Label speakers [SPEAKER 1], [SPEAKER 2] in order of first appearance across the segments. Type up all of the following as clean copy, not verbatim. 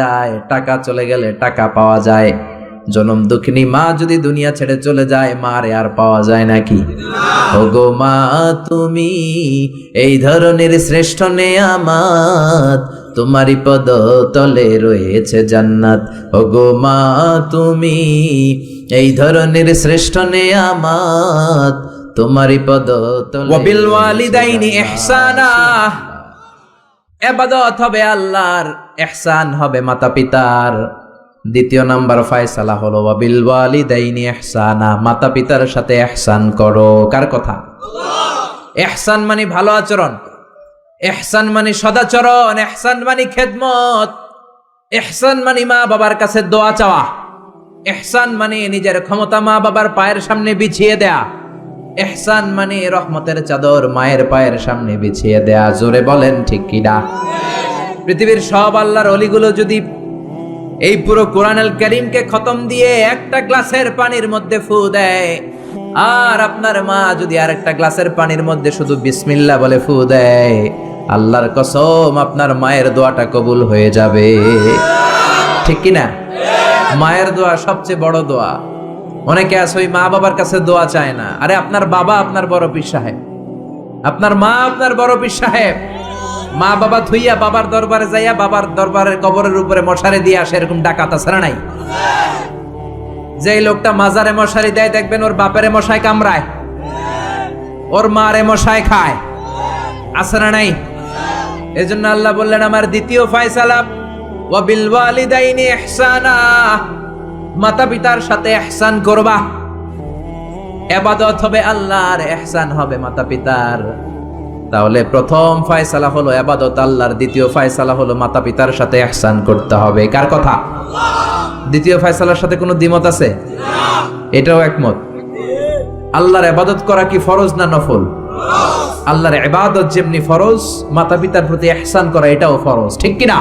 [SPEAKER 1] যায়, টাকা চলে গেলে টাকা পাওয়া যায়। জনম দুঃখিনী মা যদি দুনিয়া ছেড়ে চলে যায়, মারে আর পাওয়া যায় নাকি? ওগো মা তুমি এই ধরনের শ্রেষ্ঠ নেয়ামত, তোমারই পদ তলে রয়েছে জান্নাত। ওগো মা তুমি এই ধরনের শ্রেষ্ঠ নেয়ামত, তোমারই পদ তলে। ওয়াবিল ওয়ালিদাইনি ইহসানা, ইবাদত হবে আল্লাহর, ইহসান হবে মাতা পিতার। দ্বিতীয় নাম্বার ফয়সালা হলো ওয়াবিল ওয়ালিদাইনি ইহসানা, মাতা পিতার সাথে ইহসান করো। কার কথা? ইহসান মানে ভালো আচরণ, ইহসান মানে সদাচরণ, ইহসান মানে খেদমত, ইহসান মানে মা বাবার কাছে দোয়া চাওয়া, ইহসান মানে নিজের ক্ষমতা মা বাবার পায়ের সামনে বিছিয়ে দেয়া, ইহসান মানে রহমতের চাদর মায়ের পায়ের সামনে বিছিয়ে দেয়া। জোরে বলেন ঠিক কিনা? পৃথিবীর সব আল্লাহর ওলিগুলো যদি এই পুরো কোরআনুল কারীমকে খতম দিয়ে একটা গ্লাসের পানির মধ্যে ফু দেয়, আর আপনার মা যদি আরেকটা গ্লাসের পানির মধ্যে শুধু বিসমিল্লাহ বলে ফু দেয়, আল্লাহর কসম আপনার মায়ের দোয়াটা কবুল হয়ে যাবে। ঠিক কিনা? মায়ের দোয়া সবচেয়ে বড় দোয়া। অনেকে আছে ওই মা বাবার কাছে দোয়া চায় না। আরে আপনার বাবা আপনার বড় পীর সাহেব, আপনার মা আপনার বড় পীর সাহেব। মা বাবা থুইয়া বাবার দরবারে যাইয়া বাবার দরবারের কবরের উপরে মশারি দিয়ে আসে, এরকম ডাকাত আছে না নাই? যে লোকটা মাজারে মশারি দেয় দেখবেন ওর বাপেরে মশায় কামড়ায়, ওর মারে মশায় খায়, আছে না নাই? এজন্য আল্লাহ বললেন আমার দ্বিতীয় ফয়সালা ওয়াবিল ওয়ালিদাইনি ইহসানা, মাতা পিতার সাথে ইহসান করবা। ইবাদত হবে আল্লাহর, ইহসান হবে মাতা পিতার। তাহলে প্রথম ফয়সালা হলো ইবাদত আল্লাহর, দ্বিতীয় ফয়সালা হলো মাতা পিতার সাথে ইহসান করতে হবে। কার কথা? দ্বিতীয় ফয়সালার সাথে কোনো দ্বিমত আছে? এটাও একমত। আল্লাহর ইবাদত করা কি ফরজ না নফল? আল্লাহর ইবাদত যেমনি ফরজ, মাতা পিতার প্রতি ইহসান করা এটাও ফরজ। ঠিক কি না?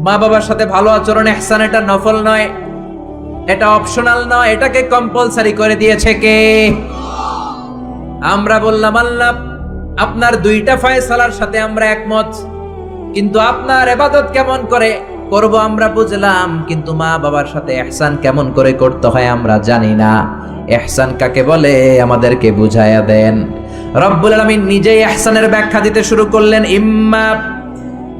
[SPEAKER 1] মা বাবার সাথে ভালো আচরণ ইহসান, এটা নফল নয়, এটা অপশনাল নয়, এটাকে কম্পালসারি করে দিয়েছে কে? আমরা বললাম আল্লাহ আপনার দুইটা ফয়সালার সাথে আমরা একমত, কিন্তু আপনার ইবাদত কেমন করে করব আমরা বুঝলাম, কিন্তু মা বাবার সাথে ইহসান কেমন করে করতে হয় আমরা জানি না। ইহসান কাকে বলে আমাদেরকে বুঝায়া দেন। রব্বুল আলামিন নিজেই ইহসানের ব্যাখ্যা দিতে শুরু করলেন। ইম্মা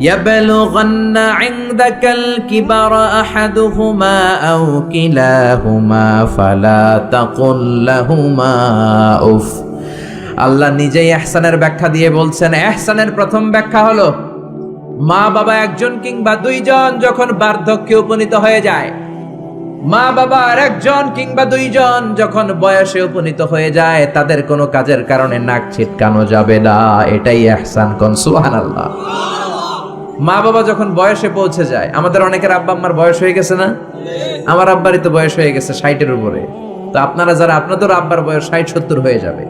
[SPEAKER 1] يبلغن عندك الكبر أحدهما أو كلاهما فلا تقل لهما أف। আল্লাহ নিজেই ইহসানের ব্যাখ্যা দিয়ে বলছেন, ইহসানের প্রথম ব্যাখ্যা হলো মা বাবা একজন কিংবা দুইজন যখন বার্ধক্যে উপনীত হয়ে যায়, মা বাবা আর একজন কিংবা দুইজন যখন বয়সে উপনীত হয়ে যায়, তাদের কোনো কাজের কারণে নাক ছিটকানো যাবে না। এটাই ইহসান। কোন সুবহানাল্লাহ। মা বাবা যখন বয়সে পৌঁছে যায়, আমাদের অনেকের আব্বা আম্মার বয়স হয়ে গেছে না? আমার আব্বারই তো বয়স হয়ে গেছে 60-এর উপরে। তো আপনারা যারা, আপনাদের আব্বার বয়স 60-70 হয়ে যাবে।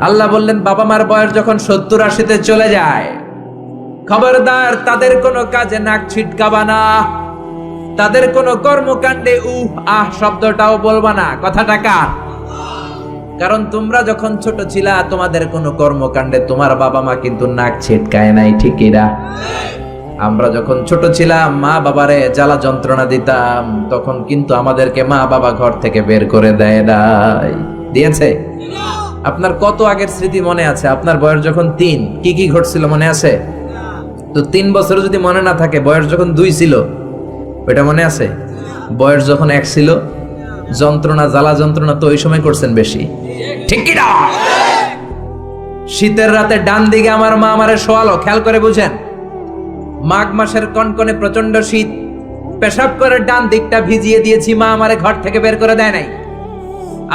[SPEAKER 1] আল্লাহ বললেন বাবা মার বয়স যখন 70-80-তে চলে যায়, খবরদার তাদের কোনো কাজে নাক ছিটকাবা না, তাদের কোনো কর্মকাণ্ডে উহ আহ শব্দটাও বলবা না। কথাটা কার? কারণ তোমরা যখন ছোট ছিলা তোমাদের কোনো কর্মকাণ্ডে তোমার বাবা মা কিন্তু নাক ছিটকায় নাই। ঠিক কিনা? আমরা যখন ছোট ছিলাম মা বাবারে জ্বালা যন্ত্রণা দিতাম, তখন কিন্তু আমাদেরকে মা বাবা ঘর থেকে বের করে দেয় নাই। দিয়েছে? আপনার কত আগের স্মৃতি মনে আছে? আপনার বয়স যখন 3 কি কি ঘটছিল মনে আছে? তো 3 বছর যদি মনে না থাকে, বয়স যখন 2 ছিল ওইটা মনে আছে? বয়স যখন 1 ছিল, যন্ত্রণা জ্বালা যন্ত্রণা তো ওই সময় করছেন বেশি। ঠিক কি না? শীতের রাতে ডান দিকে আমার মা আমারে শোয়ালো, খেয়াল করে বুঝেন। মাঘ মাসের কনকনে প্রচন্ড শীত, পেশাব করে ডান দিকটা ভিজিয়ে দিয়েছি, মা আমারে ঘর থেকে বের করে দেয় নাই।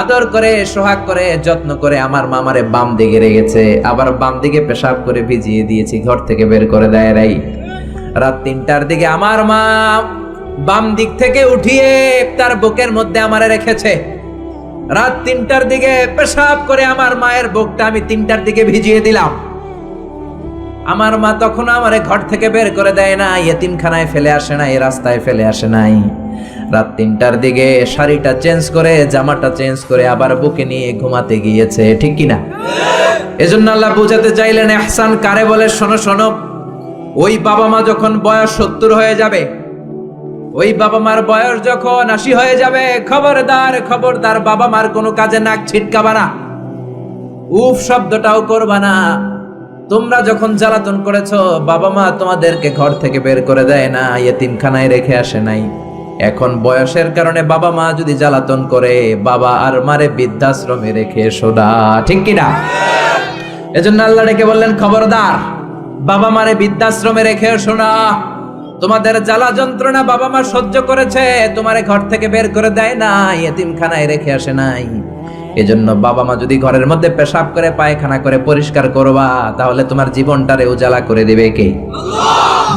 [SPEAKER 1] আদর করে সোহাগ করে যত্ন করে আমার মা আমারে বাম দিকে রেখেছে, আবার বাম দিকে পেশাব করে ভিজিয়ে দিয়েছি, ঘর থেকে বের করে দেয় নাই। রাত 3টার দিকে আমার মা বাম দিক থেকে উঠিয়ে তার বুকের মধ্যে আমারে রেখেছে। রাত 3টার দিকে পেশাব করে আমার মায়ের বুকটা আমি 3টার দিকে ভিজিয়ে দিলাম। আমার মা তখন আমারে ঘর থেকে বের করে দেয় না, ইয়েতিমখানায় ফেলে আসে নাই, রাস্তায় ফেলে আসে নাই। রাত 3টার দিকে শাড়িটা চেঞ্জ করে, জামাটা চেঞ্জ করে আবার বুকে নিয়ে ঘুমাতে গিয়েছে। ঠিক কিনা? এজন্য আল্লাহ বুঝাতে চাইলেন ইহসান কারে বলে। শোনো শোনো, ওই বাবা মা যখন বয়স 70 হয়ে যাবে, ওই বাবা মার বয়স যখন 80 হয়ে যাবে, খবরদার খবরদার বাবা মার কোনো কাজে নাক ছিটকাবা না, উফ শব্দটাও করবা না। তোমরা যখন জ্বালাতন করেছো, বাবা মা তোমাদেরকে ঘর থেকে বের করে দেয় না, ইয়েতিমখানায় রেখে আসে নাই। এখন বয়সের কারণে বাবা মা যদি জ্বালাতন করে, বাবা আর মারে বৃদ্ধাশ্রমে রেখে এসো না, ঠিক কিনা? এজন্য আল্লাহ ডেকে বললেন, খবরদার বাবা মারে বৃদ্ধাশ্রমে রেখে এসো না। তোমাদের জ্বালা যন্ত্রণা বাবা মা সহ্য করেছে, তোমারে ঘর থেকে বের করে দেয় না, ইয়েতিমখানায় রেখে আসে নাই। এজন্য বাবা মা যদি ঘরের মধ্যে পেশাব করে, পায়খানা করে পরিষ্কার করবা, তাহলে তোমার জীবনটারে উজালা করে দিবে কে?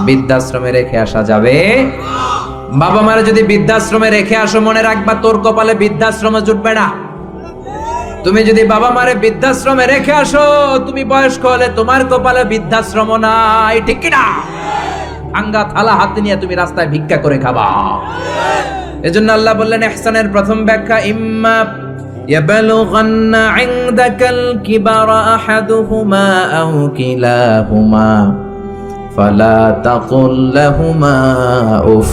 [SPEAKER 1] বৃদ্ধাশ্রমে রেখে আসা যাবে? বাবা মারে যদি বৃদ্ধাশ্রমে রেখে আসো, মনে রাখবা তোর কপালে বৃদ্ধাশ্রম জুটবে না। তুমি যদি বাবা মারে বৃদ্ধাশ্রমে রেখে আসো, তুমি বয়স্ক হলে তোমার কপালে বৃদ্ধাশ্রম নাই, ঠিক কিনা? আঙ্গা থালা হাতে নিয়ে তুমি রাস্তায় ভিক্ষা করে খাবা। এজন্য আল্লাহ বললেন, ইহসানের প্রথম ব্যাখ্যা, ইম্মা ইয়াবলুগান্না ইনদাকাল কিবারা আহাদুহুমা আও কিলাহুমা ফালা তাকুল লাহুমা উফ।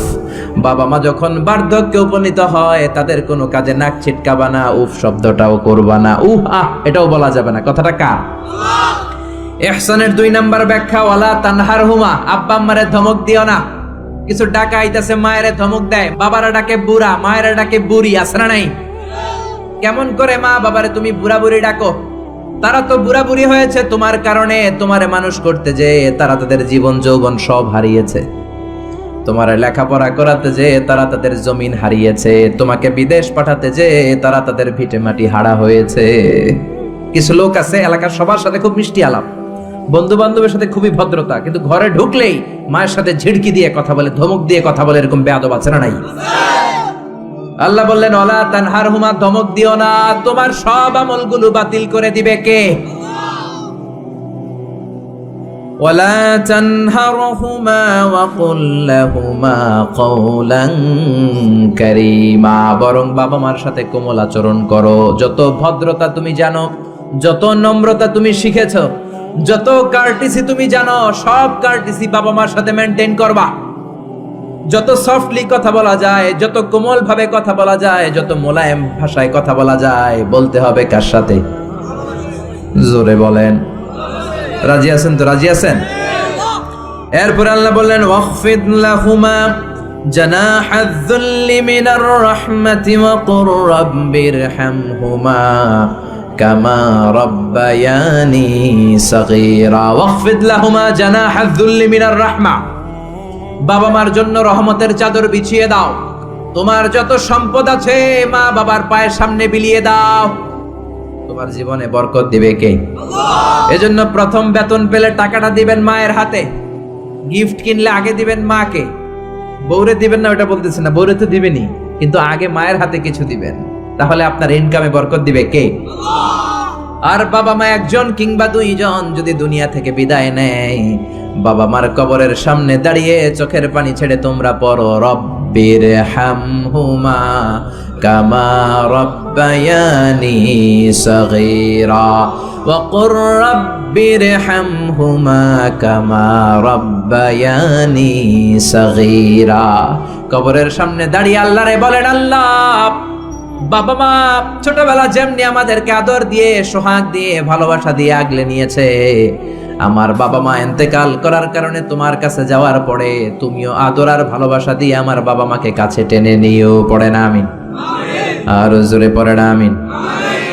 [SPEAKER 1] বাবা মা যখন বার্ধক্যে উপনীত হয়, তাদের কোনো কাজে নাক ছিটকাবা না, উফ শব্দটাও করবা না, উহ আহ এটাও বলা যাবে না। কথাটা কার? ইহসানের 2 নাম্বার ব্যাখ্যা, ওয়ালা তানহারহুমা, আব্বা আম্মারে ধমক দিও না। কিছু ডাকা আইতাছে, মায়েরে ধমক দেয়, বাবারা ডাকে বুড়া, মায়েরা ডাকে বুড়ি, আছে না নাই? কেমন করে মা বাবারে তুমি বুড়া বুড়ি ডাকো? তারা তো বুড়া বুড়ি হয়েছে তোমার কারণে। তোমারে মানুষ করতে যে তারা তাদের জীবন যৌবন সব হারিয়েছে, তোমার লেখাপড়া করাতে যে তারা তাদের জমিন হারিয়েছে, তোমাকে বিদেশ পাঠাতে যে তারা তাদের ভিটে মাটি হারা হয়েছে। কিছু লোক আছে এলাকার সবার সাথে খুব মিষ্টি আলাপ, বন্ধু বান্ধবের সাথে খুবই ভদ্রতা, কিন্তু ঘরে ঢুকলেই মায়ের সাথে ঝিড়কি দিয়ে কথা বলে, ধমক দিয়ে কথা বলে, এরকম বেয়াদব আছে না নাই? আল্লাহ বললেন, ওয়ালা তানহারহুমা, ধমক দিও না, তোমার সব আমলগুলো বাতিল করে দিবে কে? ওয়ালা তানহারহুমা ওয়া কুল লাহুমা কওলান কারীমা, বরং বাবা মার সাথে কোমল আচরণ করো। যত ভদ্রতা তুমি জানো, যত নম্রতা তুমি শিখেছো, যত কার্টিসি তুমি জানো, সব কার্টিসি বাবা মার সাথে মেইনটেইন করবা। যত সফটলি কথা বলা যায়, যত কোমল ভাবে কথা বলা যায়, যত মোলায়েম ভাষায় কথা বলা যায়, বলতে হবে কার সাথে? জোরে বলেন, রাজি আছেন তো? রাজি আছেন? এরপর আল্লাহ বললেন, ওয়াখফিদ লাহুমা জানাহায যুল্লি মিনার রাহমাতি ওয়া কুর রাব্বিরহামহুমা কামা রাব্বায়ানি সাগীরা। ওয়াখফিদ লাহুমা জানাহায যুল্লি মিনার রাহমা, বাবা মার জন্য রহমতের চাদর বিছিয়ে দাও। তোমার যত সম্পদ আছে মা বাবার পায়ের সামনে বিলিয়ে দাও, তোমার জীবনে বরকত দিবে কে? আল্লাহ। এজন্য প্রথম বেতন পেলে টাকাটা দিবেন মায়ের হাতে, গিফট কিনলে আগে দিবেন মাকে, বউরে দিবেন না ওটা বলতেছে না, বউরে তো দিবেনই, কিন্তু আগে মায়ের হাতে কিছু দিবেন, তাহলে আপনার ইনকামে বরকত দিবে কে? আল্লাহ। আর বাবা মা একজন কিংবা 2 জন যদি দুনিয়া থেকে বিদায় নেয়, বাবা মার কবরের সামনে দাঁড়িয়ে চোখের পানি ছেড়ে তোমরা পড়ো, রব্বিরহামহুমা কামা রাব্বায়ানি সাগীরা ওয়া কুর রাব্বিরহামহুমা কামা রাব্বায়ানি সাগীরা। কবরের সামনে দাঁড়িয়ে আল্লাহরে বলেন, আল্লাহ বাবা মা ছোটবেলা যেমনি আমাদেরকে আদর দিয়ে, সোহাগ দিয়ে, ভালোবাসা দিয়ে আগলে নিয়েছে, আমার বাবা মা ইন্তেকাল করার কারণে তোমার কাছে যাওয়ার পরে তুমিও আদর আর ভালোবাসা দিয়ে আমার বাবা মাকে কাছে টেনে নিও। পড়ে না আমিন? আর জোরে পড়ে না আমিন?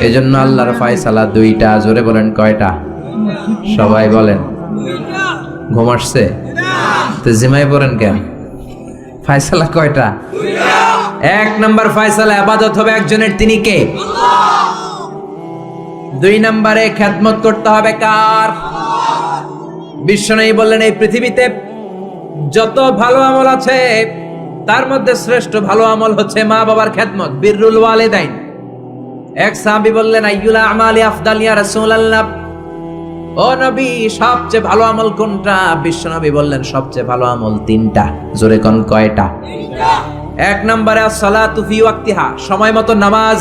[SPEAKER 1] এজন্য আল্লাহর ফয়সালা 2টা। জোরে বলেন, কয়টা? সবাই বলেন। ঘুম আসছে তো জিমাই পড়েন কেন? ফয়সালা কয়টা? 1 নাম্বার ফয়সালা, ইবাদত হবে একজনের, তিনি কে? আল্লাহ। 2 নম্বরে খেদমত করতে হবে কার? বিশ্বনবী বললেন, এই পৃথিবীতে যত ভালো আমল আছে তার মধ্যে শ্রেষ্ঠ ভালো আমল হচ্ছে মা বাবার খেদমত, বিররুল ওয়ালিদাইন। এক সাহাবী বললেন, আইয়ুল আমালি আফদাল ইয়া রাসূলুল্লাহ, ও নবী সবচেয়ে ভালো আমল কোনটা? বিশ্বনবী বললেন, সবচেয়ে ভালো আমল 3টা। জোরে কোন কয়টা? 3টা। 1 নম্বরে as-সালাতু ফি ওয়াক্তিহা, সময় মতো নামাজ।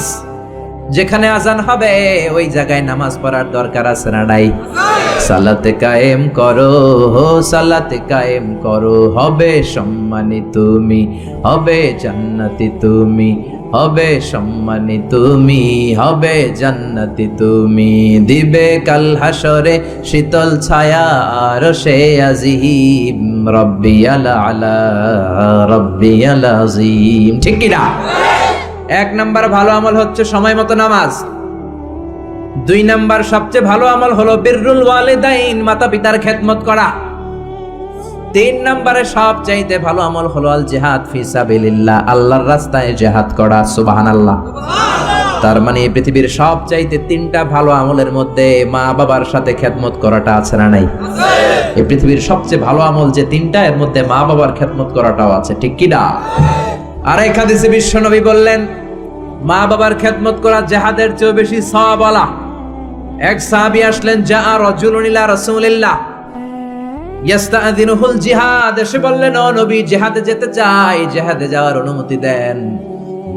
[SPEAKER 1] যেখানে আজান হবে ওই জায়গায় নামাজ পড়ার দরকার আছে না নাই? সালাতে কায়েম করো, সালাতে কায়েম করো, হবে সম্মানী তুমি, হবে জান্নাতি তুমি, হবে সম্মানী তুমি, হবে জান্নাতি তুমি। দিবে কাল হাসরে শীতল ছায়া আরশে আজিম, রব্বিয়াল আলা, রব্বিয়াল আযীম। ঠিক কি না? এক নাম্বার ভালো আমল হচ্ছে সময় মতো নামাজ। দুই নাম্বার সবচেয়ে ভালো আমল হলো বিররুল ওয়ালিদাইন, মাতা পিতার খেদমত করা। তিন নাম্বারে সবচাইতে ভালো আমল হলো আল জিহাদ ফি সাবিলিল্লাহ, আল্লাহর রাস্তায় জিহাদ করা। সুবহানাল্লাহ। তার মানে এই পৃথিবীর সবচাইতে তিনটা ভালো আমলের মধ্যে মা বাবার সাথে খেদমত করাটা আছে না নাই? এই পৃথিবীর সবচেয়ে ভালো আমল যে তিনটা, এর মধ্যে মা বাবার খেদমত করাটাও আছে। ঠিক কি না? আর এক হাদিসে বিশ্বনবী বললেন, মা বাবার খেদমত করা জিহাদের চেয়ে বেশি সওয়াবওয়ালা। এক সাহাবী আসলেন, যা রাজুলুন ইলা রাসূলিল্লাহ ইস্তাআযিনুহুল জিহাদ, এসে বললেন, ও নবী, জিহাদে যেতে চাই, জিহাদে যাওয়ার অনুমতি দেন।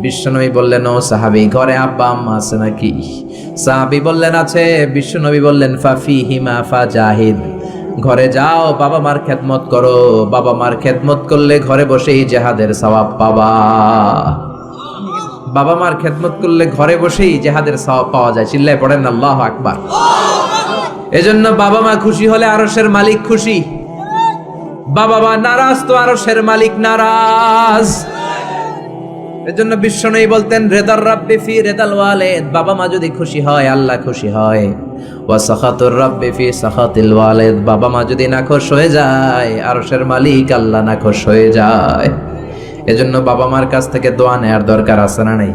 [SPEAKER 1] বিশ্বনবী বললেন, ও সাহাবী, ঘরে আব্বা আম্মা আছে নাকি? সাহাবী বললেন, আছে। বিশ্বনবী বললেন, ফাফিহিমা ফাজাহিদ, ঘরে যাও, বাবা মার খেদমত করো। বাবা মার খেদমত করলে ঘরে বসেই জিহাদের সওয়াব পাবা। বাবা মার খেদমত করলে ঘরে বসেই জিহাদের সওয়াব পাওয়া যায়। চিল্লায় পড়েন আল্লাহু আকবার। এজন্য বাবা মা খুশি হলে আরশের মালিক খুশি, বাবা মা নারাজ তো আরশের মালিক নারাজ। এজন্য বিশ্বনবী বলতেন, রেদার রাব্বি ফি রেদাল ওয়ালিদ, বাবা মা যদি খুশি হয় আল্লাহ খুশি হয়। ওয়া সাখাতুর রাব্বি ফি সাখাতিল ওয়ালিদ, বাবা মা যদি নাখোশ হয়ে যায় আরশের মালিক আল্লাহ নাখোশ হয়ে যায়। এজন্য বাবা মার কাছ থেকে দোয়া নেয়ার দরকার আছে না নাই?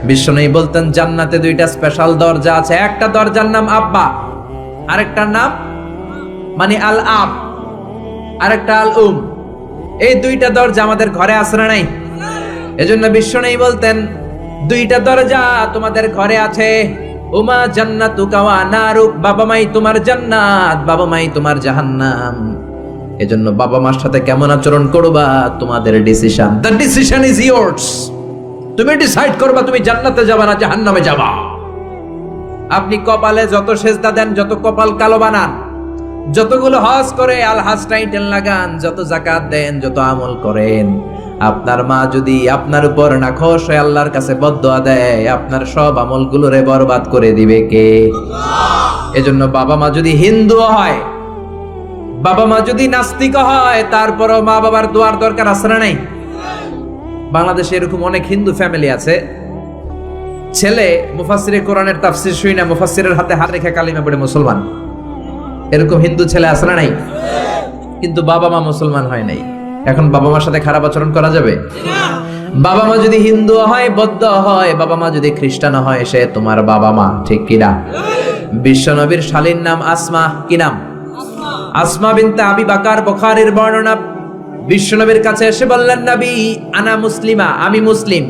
[SPEAKER 1] বিশ্বনবী বলতেন, জান্নাতে দুইটা স্পেশাল দরজা আছে। একটা দরজার নাম আব্বা, আরেকটার নাম মানে আল আব, আরেকটা আল উম। এই দুইটা দরজা আমাদের ঘরে আছে না নাই? এজন্য বিশ্বনবী বলতেন, দুইটা দরজা তোমাদের ঘরে আছে। উমা জান্নাতুকা ওয়া নারুক, বাবা মাই তোমার জান্নাত, বাবা মাই তোমার জাহান্নাম। এজন্য বাবা মার সাথে কেমন আচরণ করবা তোমাদের decision. The decision is yours. তুমি ডিসাইড করবা তুমি জান্নাতে যাবা না জাহান্নামে যাবা। আপনি কপালে যত সেজদা দেন, যত কপাল কালো বানান, যতগুলো হজ করে আল হাজ টাইটেল লাগান, যত যাকাত দেন, যত আমল করেন, আপনার মা যদি আপনার উপর নাখোশ হয়ে আল্লাহর কাছে বদদোয়া দেয়, আপনার সব আমলগুলোরে বরবাদ করে দিবে কে? এজন্য বাবা মা যদি হিন্দু হয়, বাবা মা যদি নাস্তিক হয়, তারপরও মা বাবার দোয়ার দরকার আছে না নাই? বাংলাদেশে এরকম অনেক হিন্দু ফ্যামিলি আছে, ছেলে মুফাসসিরে কোরআনের তাফসীর শুই না, মুফাসসিরের হাতে হাত রেখে কালিমা পড়ে মুসলমান। এরকম হিন্দু ছেলে আছে না নাই? কিন্তু বাবা মা মুসলমান হয় নাই। এখন বাবা মার সাথে খারাপ আচরণ করা যাবে? বাবা মা যদি হিন্দু হয়, বৌদ্ধ হয়, বাবা মা যদি খ্রিস্টান হয়, সে তোমার বাবা মা। ঠিক কিনা? বিশ্বনবীর শালীর নাম আসমা। কি নাম? আসমা বিনতে আবি বকর, বুখারীর বর্ণনা। বিশ্বনবীর কাছে এসে বললেন, নবী, আনা মুসলিমা, আমি মুসলিম,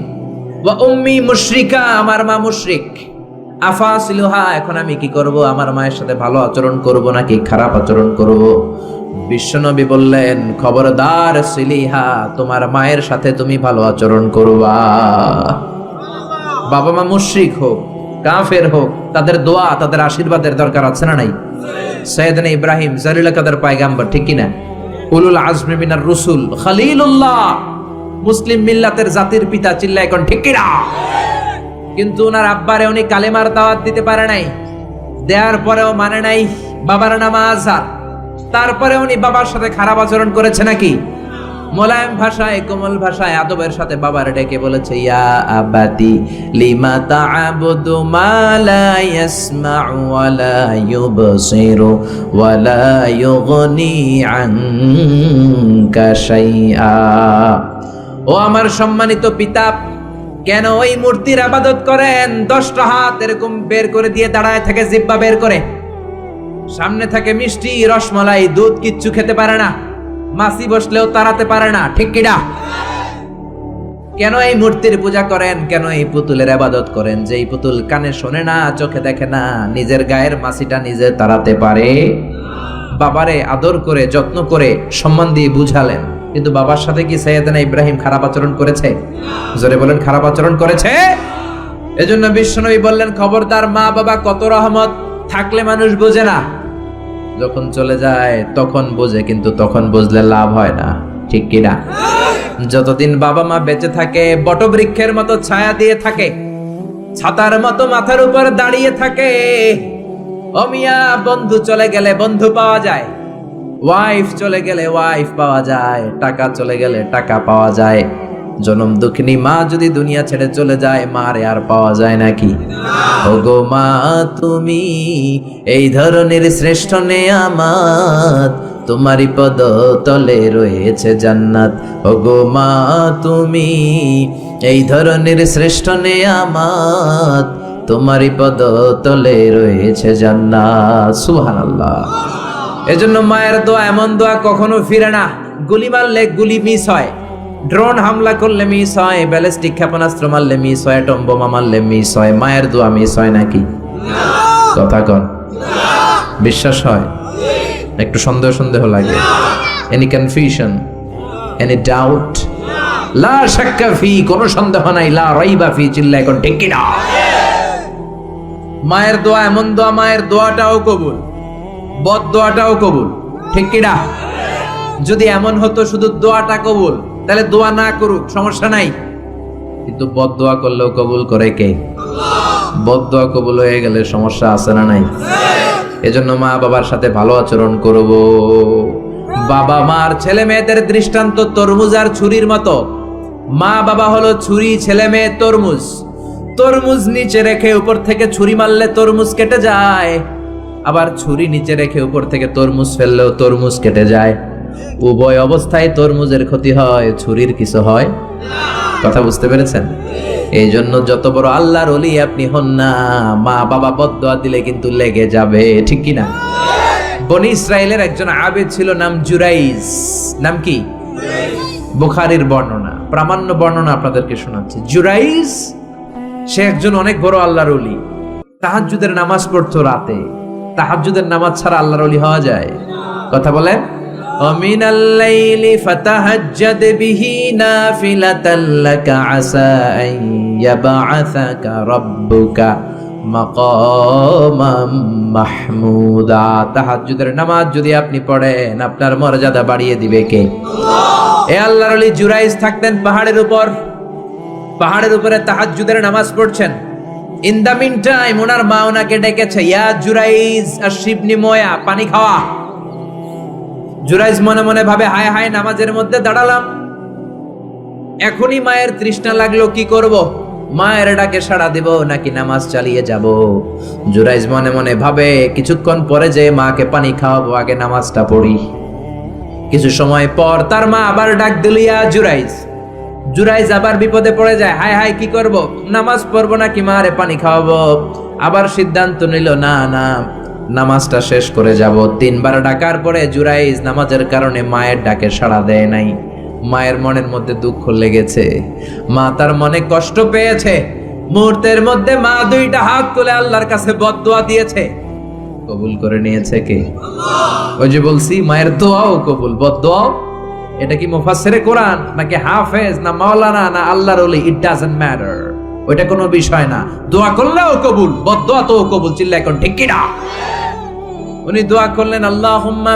[SPEAKER 1] ওয়া উম্মি মুশরিকা, আমার মা মুশরিক, আফাসিলুহা, এখন আমি কি করব? আমার মায়ের সাথে ভালো আচরণ করব নাকি খারাপ আচরণ করব? বিশ্বনবী বললেন, খবরদার সিলিহা, তোমার মায়ের সাথে তুমি ভালো আচরণ করবা। বাবা মা মুশরিক হোক, কাফের হোক, তাদের দোয়া, তাদের আশীর্বাদের দরকার আছে না নাই? সাইয়েদনা ইব্রাহিম জালিল কাদের পয়গাম্বর, ঠিক কি না? উলুল আজমি মিনার রুসুল, খলিলুল্লাহ, মুসলিম মিল্লাতের জাতির পিতা। চিল্লা এখন ঠিক কি না? কিন্তু ওনার আব্বারে উনি কালেমার দাওয়াত দিতে পারে নাই, দেওয়ার পরেও মানে নাই। বাবার নাম আজহার, তারপরে উনি বাবার সাথে খারাপ আচরণ করেছে নাকি? মোলায়েম ভাষায়, কোমল ভাষায়, আদবের সাথে বাবার ডেকে বলেছে, ইয়া আবাতি লিমা তা'বুদু মা লা ইয়াসমা'ু ওয়া লা ইউবসিরু ওয়া লা ইউগনি আনকা শাইআ। ও আমার সম্মানিত পিতা, কেন ওই মূর্তির ইবাদত করেন? 10টা হাত এরকম বের করে দিয়ে দাঁড়ায় থাকে, জিহ্বা বের করে, সামনে থাকে মিষ্টি, রসমালাই, দুধ, কিচ্ছু খেতে পারে না, মাছি বসলেও তাড়াতে পারে না। ঠিক কিনা? কেন এই মূর্তির পূজা করেন? কেন এই পুতুলের ইবাদত করেন? যে এই পুতুল কানে শোনে না, চোখে দেখে না, নিজের গায়ের মাছিটা নিজে তাড়াতে পারে? বাবারে আদর করে, যত্ন করে, সম্মান দিয়ে বুঝালেন, কিন্তু বাবার সাথে কি সাইয়েদনা ইব্রাহিম খারাপ আচরণ করেছে? জোরে বলেন, খারাপ আচরণ করেছে? এজন্য বিশ্বনবী বললেন, খবরদার, মা বাবা কত রহমত, থাকলে মানুষ বোঝে না, যখন চলে যায় তখন বোঝে, কিন্তু তখন বুঝলে লাভ হয় না, ঠিক কিনা? যতদিন বাবা মা বেঁচে থাকে বটবৃক্ষের মতো ছায়া দিয়ে থাকে, ছাতার মতো মাথার উপর দাঁড়িয়ে থাকে। ও মিয়া, বন্ধু চলে গেলে বন্ধু পাওয়া যায়, ওয়াইফ চলে গেলে ওয়াইফ পাওয়া যায়, টাকা চলে গেলে টাকা পাওয়া যায়। জনম দুঃখিনী মা যদি দুনিয়া ছেড়ে চলে যায়, মারে আর পাওয়া যায় নাকি? ওগো মা, তুমি এই ধরনের শ্রেষ্ঠ নেয়ামত, তোমারই পদ তলে রয়েছে জান্নাত। ওগো মা, তুমি এই ধরনের শ্রেষ্ঠ নেয়ামত, তোমারই পদ তলে রয়েছে জান্নাত। সুবহানাল্লাহ। এজন্য মায়ের দোয়া এমন দোয়া কখনো ফিরে না। গুলি মারলে গুলি মিস হয়, ড্রোন হামলা করলে মিস হয়, ব্যালিস্টিক ক্ষেপণাস্ত্র মারলে মিস হয়, অ্যাটম বোমা মারলে মিস হয়, মায়ের দোয়া মিস হয় নাকি? কথা কন, বিশ্বাস হয়? একটু সন্দেহ সন্দেহ লাগে? Any confusion, any doubt? লা শাক্কা ফি, কোনো সন্দেহ নাই, লা রাইবা ফি, চিল্লায় কোন ঠিক কিনা? মায়ের দোয়া এমন দোয়া, মায়ের দোয়াটাও কবুল, বদ দোয়াটাও কবুল, ঠিক কিনা? যদি এমন হতো শুধু দোয়াটা কবুল, তাহলে দোয়া না করুক সমস্যা নাই, কিন্তু বদ দোয়া করলেও কবুল করে কে? বদ দোয়া কবুল হয়ে গেলে সমস্যা আছে না নাই? এজন্য মা বাবার সাথে ভালো আচরণ করব। বাবা মার ছেলে মেয়েদের দৃষ্টান্ত তরমুজ আর ছুরির মতো। মা বাবা হলো ছুরি, ছেলে মেয়ে তরমুজ। তরমুজ নিচে রেখে উপর থেকে ছুরি মারলে তরমুজ কেটে যায়, আবার ছুরি নিচে রেখে উপর থেকে তরমুজ ফেললেও তরমুজ কেটে যায়। উভয় অবস্থায় তরমুজের ক্ষতি হয়, ছুরির কিছু হয়। কথা বুঝতে পেরেছেন? এই জন্য যত বড় আল্লাহর ওলি আপনি হন না, মা বাবা বদদোয়া দিলে কিন্তু লেগে যাবে, ঠিক কিনা? বনি ইসরায়েলের একজন আবেদ ছিল, নাম জুরাইজ। নাম কি? বুখারীর বর্ণনা, প্রামাণ্য বর্ণনা আপনাদেরকে শোনাচ্ছি। জুরাইজ সে একজন অনেক বড় আল্লাহর ওলি। তাহাজ্জুদের নামাজ পড়তো রাতে। তাহাজ্জুদের নামাজ ছাড়া আল্লাহর ওলি হওয়া যায়? কথা বলেন। ومن الليل فتهجد به نافلة لك عسى أن يبعثك ربك مقاما محمودا। তাহাজ্জুদের নামাজ যদি আপনি পড়েন, আপনার মর্যাদা বাড়িয়ে দিবে কে? আল্লাহ। এ আল্লাহর ওলি জুরাইজ থাকতেন পাহাড়ের উপর। পাহাড়ের উপরে তাহাজ্জুদের নামাজ পড়ছেন। ইন দা মিন টাইম ওনার মা ওনাকে ডেকেছে, ইয়া জুরাইজ আশরিবনি ময়া, পানি খাওয়া। জুরাইজ মনে মনে ভাবে, হায় হায়, নামাজের মধ্যে দাঁড়ালাম, এখনই মায়ের তৃষ্ণা লাগলো, কি করব? মায়ের ডাকে সাড়া দেব নাকি নামাজ চালিয়ে যাব? জুরাইজ মনে মনে ভাবে, কিছুক্ষণ পরে যে মাকে পানি খাওয়াবো, আগে নামাজটা পড়ি। কিছু সময় পর তার মা আবার ডাক দিল, ইয়া জুরাইজ। জুরাইজ আবার বিপদে পড়ে যায়, হায় হায়, কি করব? নামাজ পড়বো নাকি মারে পানি খাওয়াবো? আবার সিদ্ধান্ত নিল, না না, নামাজটা শেষ করে যাব। 3 বার ডাকার পরে জুরাইজ নামাজের কারণে মায়ের ডাকে সাড়া দেয় নাই। মায়ের মনের মধ্যে দুঃখ লেগেছে, মা তার মনে কষ্ট পেয়েছে। মুহূর্তের মধ্যে মা 2টা হাত তুলে আল্লাহর কাছে বদদোয়া দিয়েছে। কবুল করে নিয়েছে কে? আল্লাহ। ওই যে বলছি, মায়ের দোয়াও কবুল, বদদোয়াও। এটা কি মুফাসসিরে কোরআন নাকি হাফেজ না মাওলানা না আল্লাহর ওলি, ইট ডাজন্ট ম্যাটার, ওইটা কোনো বিষয় না। দোয়া করলেও কবুল, বদদোয়া তো কবুল, চিল্লা এখন ঠিক কি না? উনি দোয়া করলেন, আল্লাহুম্মা